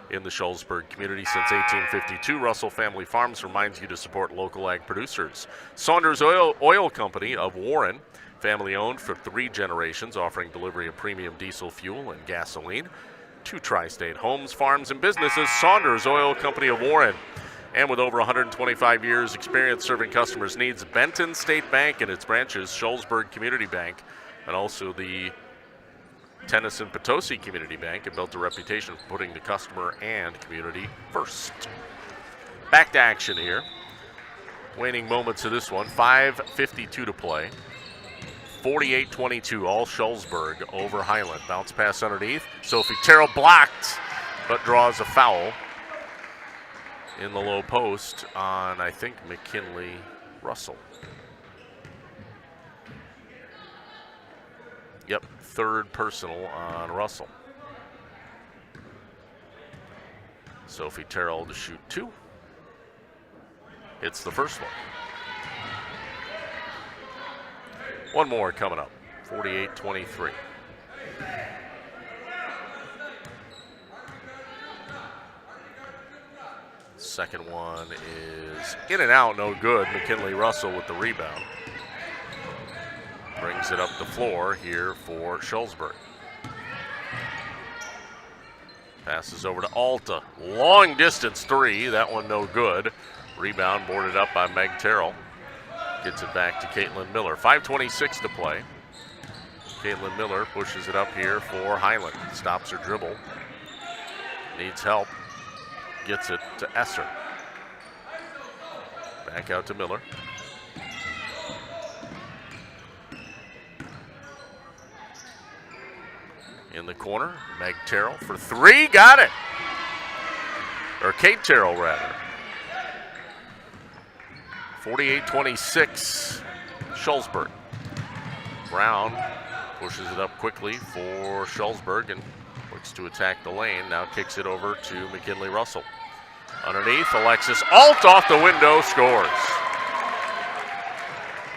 in the Shullsburg community since 1852. Russell Family Farms reminds you to support local ag producers. Saunders Oil Company of Warren, family owned for 3 generations, offering delivery of premium diesel fuel and gasoline to tri-state homes, farms, and businesses. Saunders Oil Company of Warren. And with over 125 years experience serving customers' needs, Benton State Bank and its branches, Shullsburg Community Bank, and also the Tennyson Potosi Community Bank, have built a reputation for putting the customer and community first. Back to action here. Waning moments of this one. 5:52 to play. 48-22, all Shullsburg over Highland. Bounce pass underneath. Sophie Terrell blocked, but draws a foul in the low post on, I think, McKinley Russell. Yep, 3rd personal on Russell. Sophie Terrell to shoot 2. It's the first one. One more coming up, 48-23. Second one is in and out, no good. McKinley Russell with the rebound. Brings it up the floor here for Shullsburg. Passes over to Alta. Long distance 3, that one no good. Rebound boarded up by Meg Terrell. Gets it back to Caitlin Miller. 5:26 to play. Caitlin Miller pushes it up here for Highland. Stops her dribble. Needs help. Gets it to Esser. Back out to Miller. In the corner, Meg Terrell for 3. Got it! Or Kate Terrell, rather. 48-26, Shullsburg. Brown pushes it up quickly for Shullsburg and looks to attack the lane. Now kicks it over to McKinley Russell. Underneath, Alexis Alt off the window, scores.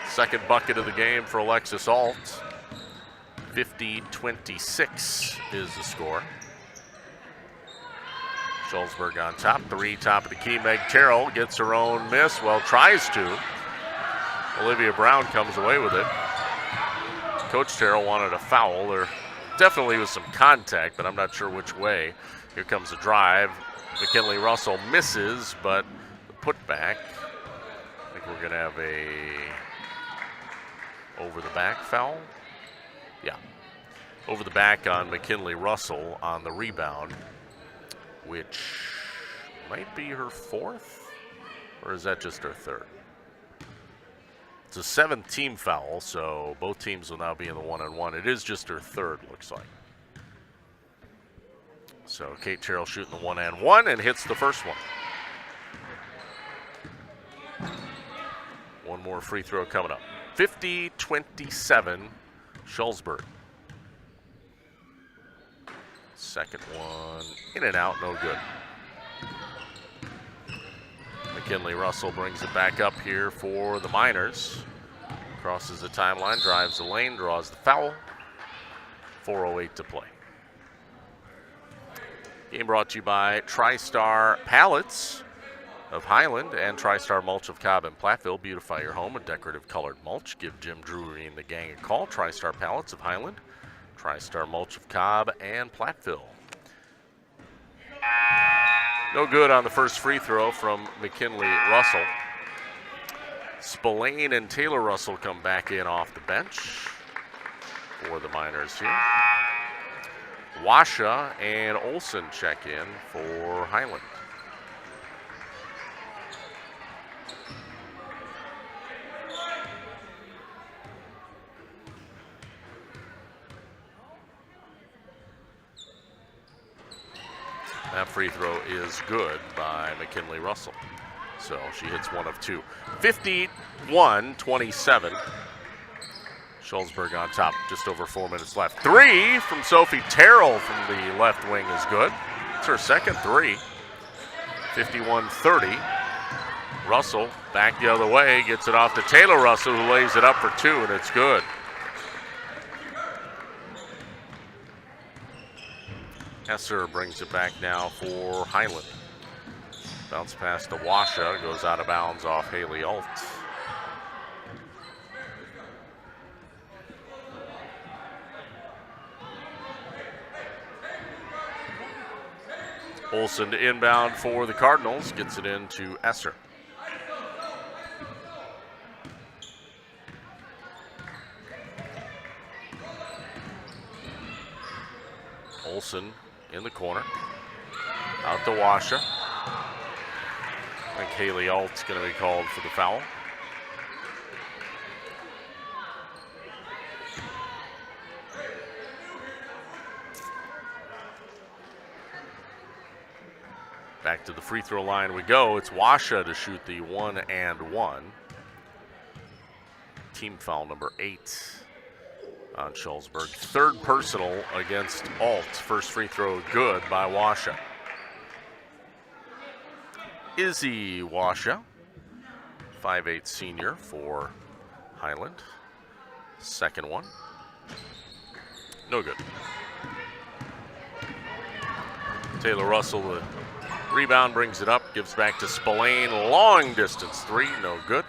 Second bucket of the game for Alexis Alt. 50-26 is the score. Shullsburg on top, 3, top of the key. Meg Terrell gets her own miss, well, tries to. Olivia Brown comes away with it. Coach Terrell wanted a foul. There definitely was some contact, but I'm not sure which way. Here comes the drive. McKinley Russell misses, but the putback. I think we're going to have a over the back foul. Yeah, over the back on McKinley Russell on the rebound, which might be her 4th. Or is that just her third? It's a 7th team foul, so both teams will now be in the 1-on-1. It is just her third, looks like. So Kate Terrell shooting the 1-on-1 and hits the first one. One more free throw coming up. 50-27, Shullsburg. Second one in and out, no good. McKinley Russell brings it back up here for the Miners. Crosses the timeline, drives the lane, draws the foul. 4:08 to play. Game brought to you by TriStar Pallets of Highland and TriStar Mulch of Cobb and Platteville. Beautify your home with decorative colored mulch. Give Jim Drury and the gang a call. TriStar Pallets of Highland, TriStar Mulch of Cobb and Platteville. No good on the first free throw from McKinley Russell. Spillane and Taylor Russell come back in off the bench for the Miners here. Washa and Olson check in for Highland. That free throw is good by McKinley Russell. So she hits one of two. 51-27. Shullsburg on top, just over 4 minutes left. Three from Sophie Terrell from the left wing is good. It's her second three. 51-30. Russell back the other way, gets it off to Taylor Russell, who lays it up for two, and it's good. Esser brings it back now for Highland. Bounce pass to Washa, goes out of bounds off Haley Alt. Olson to inbound for the Cardinals, gets it into Esser. Olson in the corner. Out to Washa. I think Haley Alt's going to be called for the foul. Back to the free throw line we go. It's Washa to shoot the 1-and-1. Team foul number 8 on Shullsburg. Third personal against Alt. First free throw good by Washa. Izzy Washa, 5'8" senior for Highland. Second one. No good. Taylor Russell, the rebound, brings it up, gives back to Spillane. Long distance three, no good.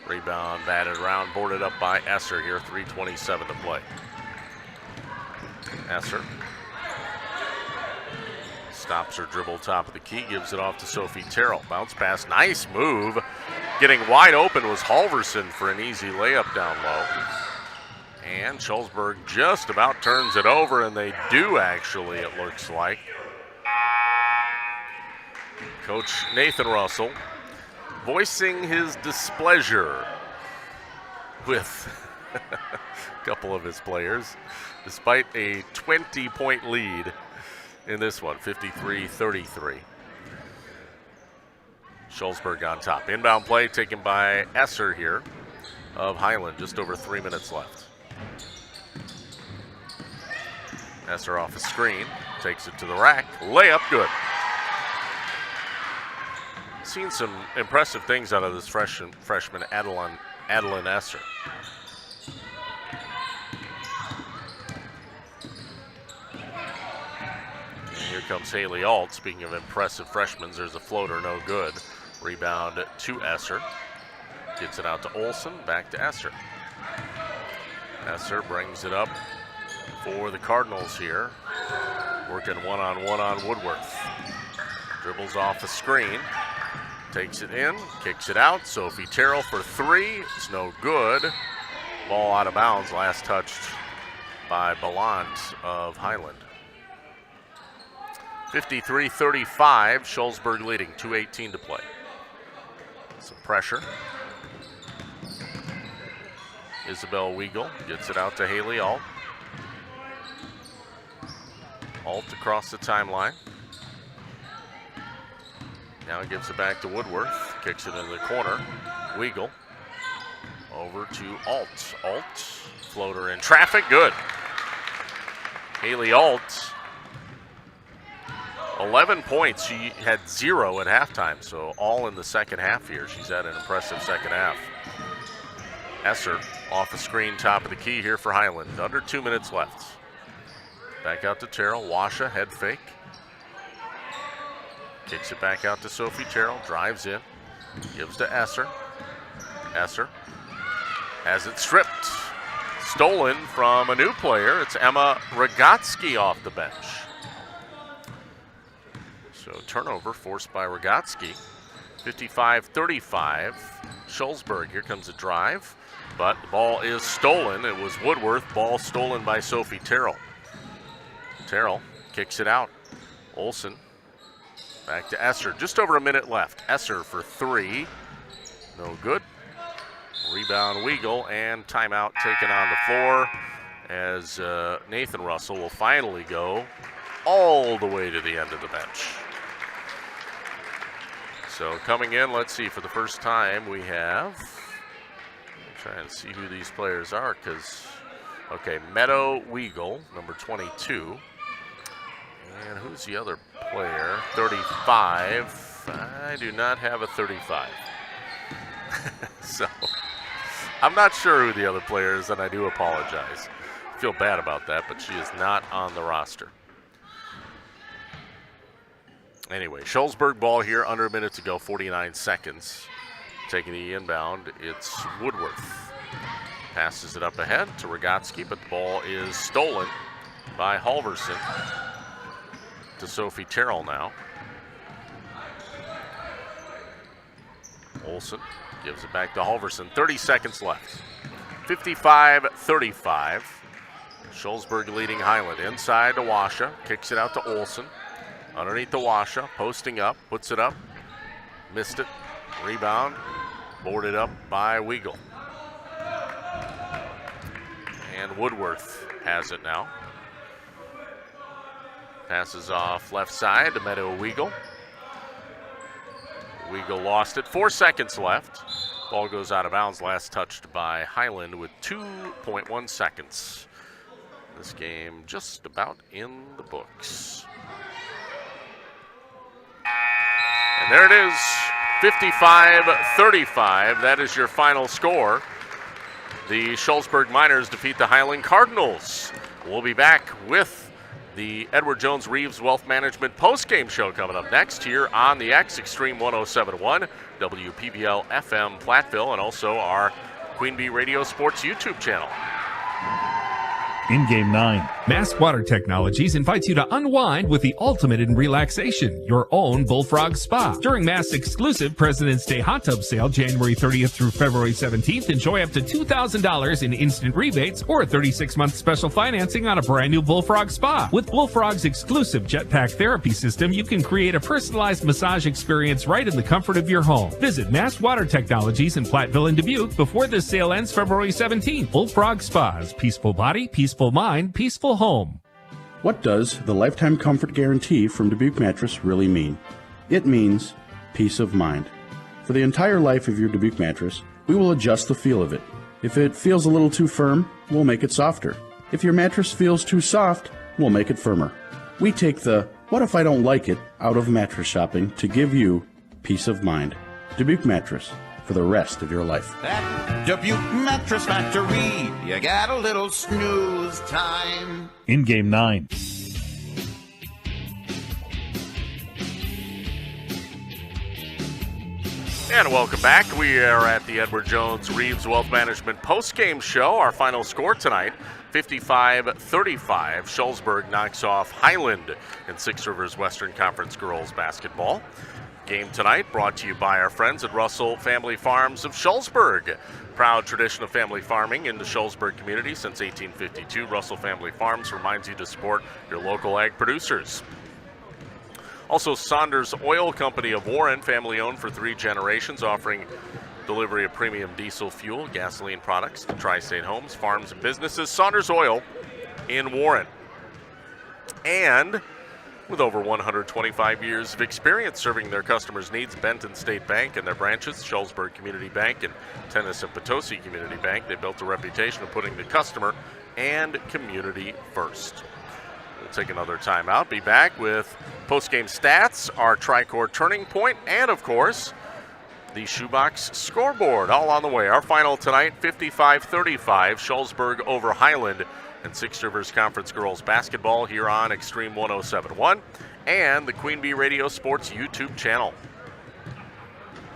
Rebound batted around, boarded up by Esser here, 3:27 to play. Esser stops her dribble top of the key, gives it off to Sophie Terrell. Bounce pass, nice move. Getting wide open was Halverson for an easy layup down low. And Shullsburg just about turns it over, and they do actually, it looks like. Coach Nathan Russell voicing his displeasure with a couple of his players, despite a 20-point lead in this one, 53-33. Shullsburg on top. Inbound play taken by Esser here of Highland, just over 3 minutes left. Esser off a screen, takes it to the rack, layup good. Seen some impressive things out of this freshman Adeline Esser. And here comes Haley Alt. Speaking of impressive freshmen, there's a floater, no good. Rebound to Esser. Gets it out to Olson, back to Esser. Esser brings it up for the Cardinals here. Working one-on-one on Woodworth. Dribbles off the screen. Takes it in, kicks it out. Sophie Terrell for three. It's no good. Ball out of bounds. Last touched by Ballant of Highland. 53-35. Shullsburg leading. 2:18 to play. Some pressure. Isabel Weigel gets it out to Haley Alt. Alt across the timeline. Now gives it back to Woodworth. Kicks it into the corner. Weigel over to Alt. Alt, floater in traffic, good. Haley Alt, 11 points. She had 0 at halftime, so all in the second half here. She's had an impressive second half. Esser off the screen, top of the key here for Highland. Under 2 minutes left. Back out to Terrell. Washa, head fake. Kicks it back out to Sophie Terrell. Drives in. Gives to Esser. Esser has it stripped. Stolen from a new player. It's Emma Rogotsky off the bench. So turnover forced by Rogotsky. 55-35. Shullsburg. Here comes a drive. But the ball is stolen. It was Woodworth. Ball stolen by Sophie Terrell. Terrell kicks it out. Olsen back to Esser. Just over a minute left. Esser for 3. No good. Rebound Weigel, and timeout taken on the floor as Nathan Russell will finally go all the way to the end of the bench. So coming in, let's see, for the first time we have, try and see who these players are, because, okay, Meadow Weigel, number 22. And who's the other player? 35. I do not have a 35. So I'm not sure who the other player is, and I do apologize. I feel bad about that, but she is not on the roster. Anyway, Shullsburg ball here, under a minute to go, 49 seconds. Taking the inbound, it's Woodworth. Passes it up ahead to Rogotsky, but the ball is stolen by Halverson. To Sophie Terrell now. Olsen gives it back to Halverson. 30 seconds left. 55-35. Shullsburg leading Highland. Inside to Washa. Kicks it out to Olsen. Underneath to Washa. Posting up. Puts it up. Missed it. Rebound. Boarded up by Weigel. And Woodworth has it now. Passes off left side to Meadow Weigel. Weigel lost it. 4 seconds left. Ball goes out of bounds. Last touched by Highland with 2.1 seconds. This game just about in the books. And there it is. 55-35. That is your final score. The Shullsburg Miners defeat the Highland Cardinals. We'll be back with the Edward Jones Reeves Wealth Management postgame show coming up next here on the X Extreme 107.1, WPBL FM Platteville, and also our Queen Bee Radio Sports YouTube channel. In Game 9. Mass Water Technologies invites you to unwind with the ultimate in relaxation, your own Bullfrog Spa. During Mass exclusive President's Day hot tub sale, January 30th through February 17th, enjoy up to $2,000 in instant rebates or 36-month special financing on a brand new Bullfrog Spa. With Bullfrog's exclusive Jetpack therapy system, you can create a personalized massage experience right in the comfort of your home. Visit Mass Water Technologies in Platteville and Dubuque before this sale ends February 17th. Bullfrog Spas, peaceful body, peaceful mind, peaceful home. What does the Lifetime Comfort Guarantee from Dubuque Mattress really mean? It means peace of mind. For the entire life of your Dubuque mattress, we will adjust the feel of it. If it feels a little too firm, we'll make it softer. If your mattress feels too soft, we'll make it firmer. We take the "what if I don't like it" out of mattress shopping to give you peace of mind. Dubuque Mattress, for the rest of your life. At Dubuque Mattress Factory, you got a little snooze time. In Game 9. And welcome back. We are at the Edward Jones Reeves Wealth Management postgame show. Our final score tonight, 55-35. Shullsburg knocks off Highland in Six Rivers Western Conference girls basketball. Game tonight brought to you by our friends at Russell Family Farms of Shullsburg. Proud tradition of family farming in the Shullsburg community since 1852. Russell Family Farms reminds you to support your local ag producers. Also, Saunders Oil Company of Warren, family-owned for 3 generations, offering delivery of premium diesel fuel, gasoline products to tri-state homes, farms, and businesses. Saunders Oil in Warren. And with over 125 years of experience serving their customers' needs, Benton State Bank and their branches, Shullsburg Community Bank and Tennyson Potosi Community Bank, they built a reputation of putting the customer and community first. We'll take another timeout, be back with post-game stats, our Tricor Turning Point, and of course, the Shoebox scoreboard, all on the way. Our final tonight, 55-35, Shullsburg over Highland and Six Rivers Conference Girls Basketball here on Extreme 107.1 and the Queen Bee Radio Sports YouTube channel.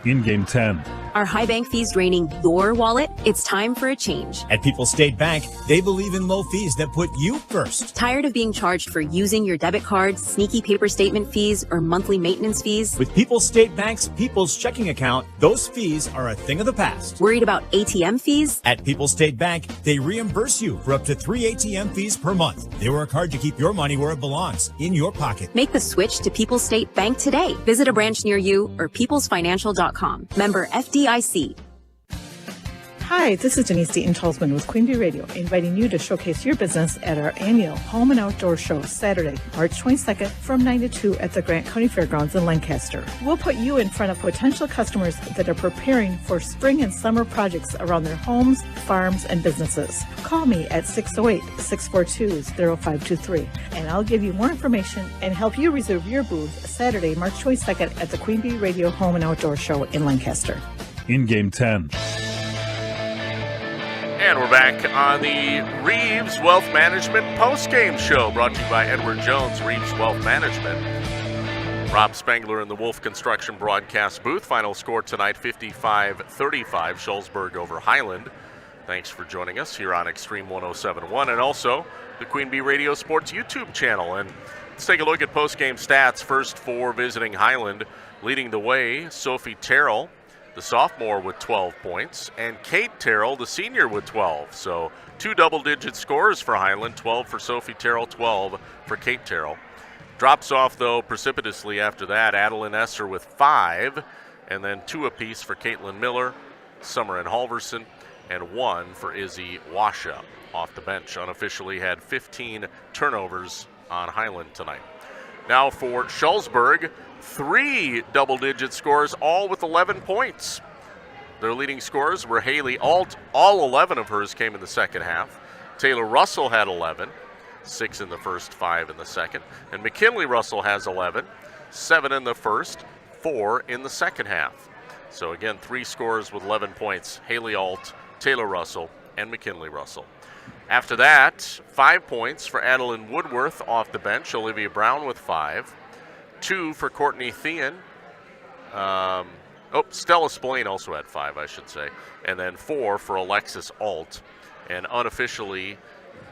In game 10. Are high bank fees draining your wallet? It's time for a change. At People's State Bank, they believe in low fees that put you first. Tired of being charged for using your debit card, sneaky paper statement fees, or monthly maintenance fees? With People's State Bank's People's Checking Account, those fees are a thing of the past. Worried about ATM fees? At People's State Bank, they reimburse you for up to 3 ATM fees per month. They work hard to keep your money where it belongs, in your pocket. Make the switch to People's State Bank today. Visit a branch near you or peoplesfinancial.com. Member FDIC. Hi, this is Denise Deaton-Tolsman with Queen Bee Radio, inviting you to showcase your business at our annual Home and Outdoor Show, Saturday, March 22nd from 9 to 2 at the Grant County Fairgrounds in Lancaster. We'll put you in front of potential customers that are preparing for spring and summer projects around their homes, farms, and businesses. Call me at 608-642-0523, and I'll give you more information and help you reserve your booth Saturday, March 22nd at the Queen Bee Radio Home and Outdoor Show in Lancaster. In game 10. And we're back on the Reeves Wealth Management post-game show, brought to you by Edward Jones, Reeves Wealth Management. Rob Spangler in the Wolf Construction broadcast booth. Final score tonight, 55-35, Shullsburg over Highland. Thanks for joining us here on Extreme 107.1 and also the Queen Bee Radio Sports YouTube channel. And let's take a look at post-game stats. First for visiting Highland, leading the way, Sophie Terrell, the sophomore, with 12 points, and Kate Terrell, the senior, with 12. So 2 double-digit scores for Highland, 12 for Sophie Terrell, 12 for Kate Terrell. Drops off, though, precipitously after that. Adeline Esser with 5, and then 2 apiece for Caitlin Miller, Summer and Halverson, and 1 for Izzy Washa off the bench. Unofficially had 15 turnovers on Highland tonight. Now for Shullsburg, 3 double-digit scores, all with 11 points. Their leading scorers were Haley Alt. All 11 of hers came in the second half. Taylor Russell had 11, 6 in the first, 5 in the second. And McKinley Russell has 11, 7 in the first, 4 in the second half. So again, 3 scorers with 11 points, Haley Alt, Taylor Russell, and McKinley Russell. After that, 5 points for Adeline Woodworth off the bench, Olivia Brown with 5. 2 for Courtney Thean. Stella Spillane also had 5, I should say. And then 4 for Alexis Alt. And unofficially,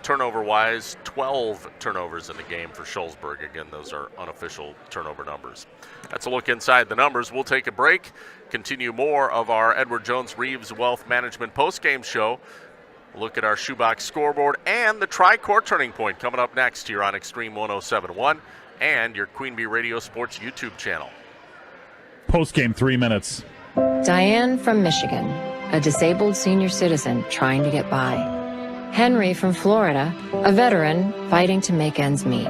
turnover-wise, 12 turnovers in the game for Shullsburg. Again, those are unofficial turnover numbers. That's a look inside the numbers. We'll take a break, continue more of our Edward Jones Reeves Wealth Management postgame show. Look at our shoebox scoreboard and the Tricor Turning Point coming up next here on Extreme 107.1 and your Queen Bee Radio Sports YouTube channel. Post-game 3 minutes. Diane from Michigan, a disabled senior citizen trying to get by. Henry from Florida, a veteran fighting to make ends meet.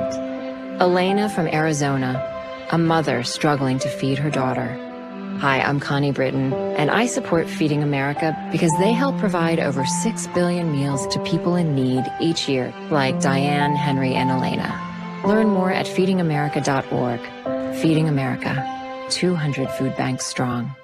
Elena from Arizona, a mother struggling to feed her daughter. Hi, I'm Connie Britton, and I support Feeding America because they help provide over 6 billion meals to people in need each year, like Diane, Henry, and Elena. Learn more at feedingamerica.org. Feeding America, 200 food banks strong.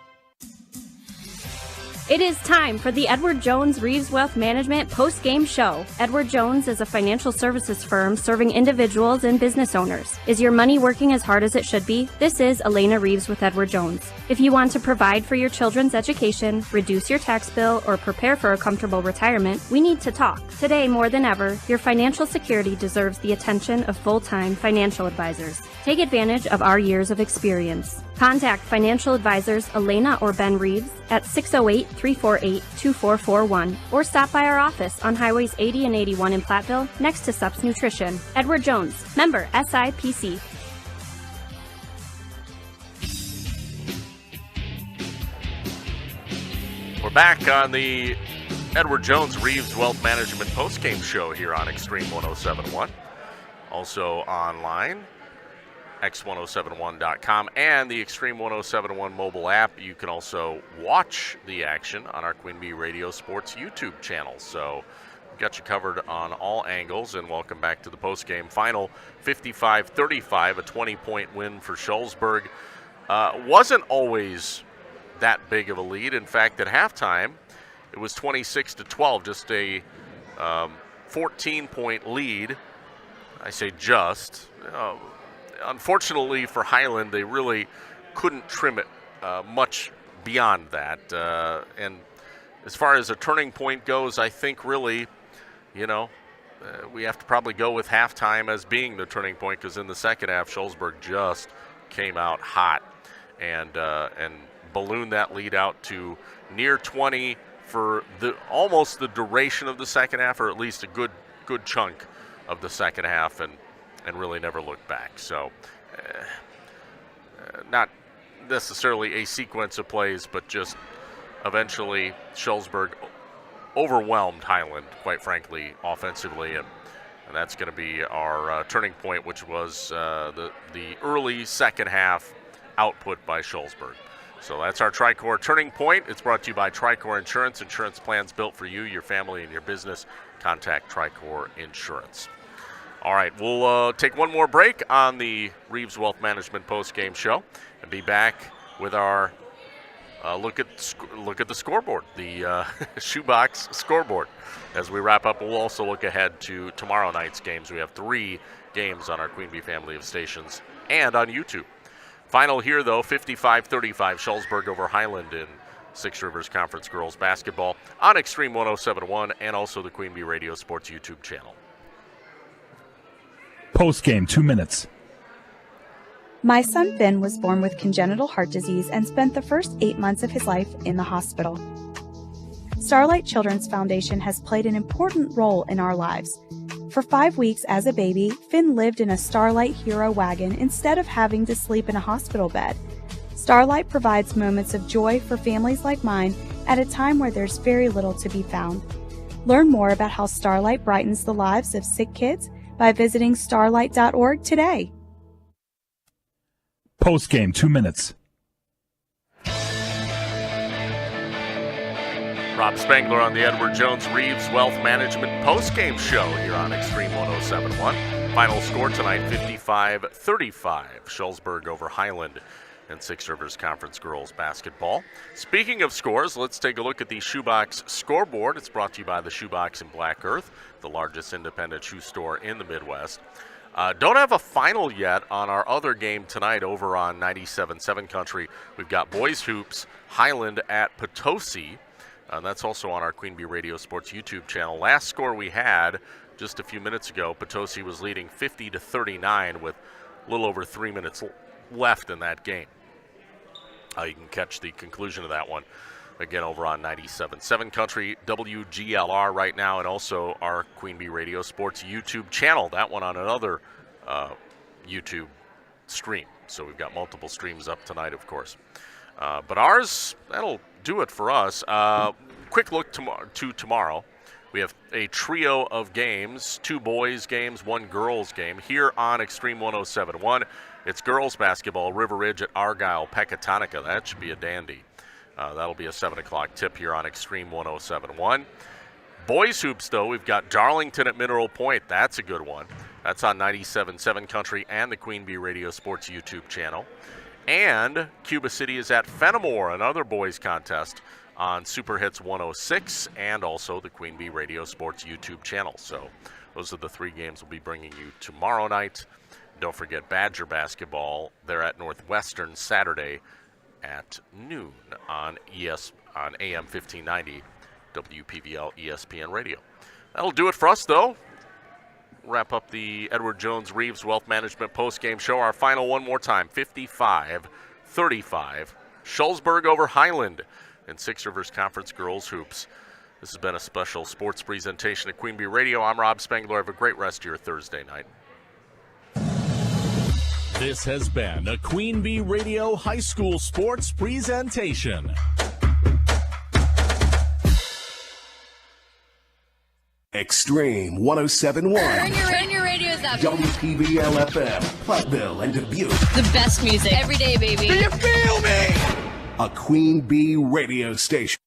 It is time for the Edward Jones Reeves Wealth Management post-game show. Edward Jones is a financial services firm serving individuals and business owners. Is your money working as hard as it should be? This is Elena Reeves with Edward Jones. If you want to provide for your children's education, reduce your tax bill, or prepare for a comfortable retirement, we need to talk. Today, more than ever, your financial security deserves the attention of full-time financial advisors. Take advantage of our years of experience. Contact financial advisors Elena or Ben Reeves at 608-348-2441 or stop by our office on Highways 80 and 81 in Platteville next to Sups Nutrition. Edward Jones, member SIPC. We're back on the Edward Jones Reeves Wealth Management postgame show here on Extreme 107.1. Also online, x1071.com, and the Extreme 107.1 mobile app. You can also watch the action on our Queen Bee Radio Sports YouTube channel. So we've got you covered on all angles, and welcome back to the postgame final. 55-35, a 20-point win for Shullsburg. Wasn't always that big of a lead. In fact, at halftime, it was 26-12, just a 14-point lead. I say just. Unfortunately for Highland, they really couldn't trim it much beyond that. And as far as a turning point goes, I think really, we have to probably go with halftime as being the turning point, because in the second half, Shullsburg just came out hot and ballooned that lead out to near 20 for almost the duration of the second half, or at least a good chunk of the second half, and really never looked back. So not necessarily a sequence of plays, but just eventually Shullsburg overwhelmed Highland, quite frankly, offensively, and that's going to be our turning point, which was the early second half output by Shullsburg. So that's our Tricor turning point. It's brought to you by Tricor Insurance. Insurance plans built for you, your family, and your business. Contact Tricor Insurance. All right, we'll take one more break on the Reeves Wealth Management post-game show and be back with our look at the scoreboard, the shoebox scoreboard. As we wrap up, we'll also look ahead to tomorrow night's games. We have 3 games on our Queen Bee family of stations and on YouTube. Final here, though, 55-35, Shullsburg over Highland in Six Rivers Conference Girls Basketball on Extreme 107.1 and also the Queen Bee Radio Sports YouTube channel. Post-game, 2 minutes. My son Finn was born with congenital heart disease and spent the first 8 months of his life in the hospital. Starlight Children's Foundation has played an important role in our lives. For 5 weeks as a baby, Finn lived in a Starlight Hero wagon instead of having to sleep in a hospital bed. Starlight provides moments of joy for families like mine at a time where there's very little to be found. Learn more about how Starlight brightens the lives of sick kids by visiting starlight.org today. Post-game, 2 minutes. Rob Spangler on the Edward Jones Reeves Wealth Management postgame show here on Extreme 107.1. Final score tonight, 55-35. Shullsburg over Highland in Six Rivers Conference Girls Basketball. Speaking of scores, let's take a look at the Shoebox scoreboard. It's brought to you by the Shoebox in Black Earth, the largest independent shoe store in the Midwest. Don't have a final yet on our other game tonight over on 97.7 Country. We've got boys hoops, Highland at Potosi. That's also on our Queen Bee Radio Sports YouTube channel. Last score we had just a few minutes ago, Potosi was leading 50-39 with a little over 3 minutes left in that game. You can catch the conclusion of that one again over on 97.7 Country, WGLR right now, and also our Queen Bee Radio Sports YouTube channel. That one on another YouTube stream. So we've got multiple streams up tonight, of course. But ours, that'll do it for us. Quick look to tomorrow. We have a trio of games, 2 boys games, 1 girls game here on Extreme 107.1. It's girls basketball, River Ridge at Argyle, Pecatonica. That should be a dandy. That'll be a 7 o'clock tip here on Extreme 107.1. Boys hoops, though, we've got Darlington at Mineral Point. That's a good one. That's on 97.7 Country and the Queen Bee Radio Sports YouTube channel. And Cuba City is at Fenimore, another boys contest on Super Hits 106 and also the Queen Bee Radio Sports YouTube channel. So those are the 3 games we'll be bringing you tomorrow night. Don't forget Badger basketball. They're at Northwestern Saturday at noon on AM 1590 WPVL ESPN Radio. That'll do it for us, though. Wrap up the Edward Jones Reeves Wealth Management postgame show. Our final one more time, 55-35. Shullsburg over Highland in Six Rivers Conference Girls Hoops. This has been a special sports presentation at Queen Bee Radio. I'm Rob Spangler. Have a great rest of your Thursday night. This has been a Queen Bee Radio High School Sports presentation. Extreme 107.1. Turn your radios up. WPVL FM, Platteville and Dubuque. The best music every day, baby. Do you feel me? A Queen Bee radio station.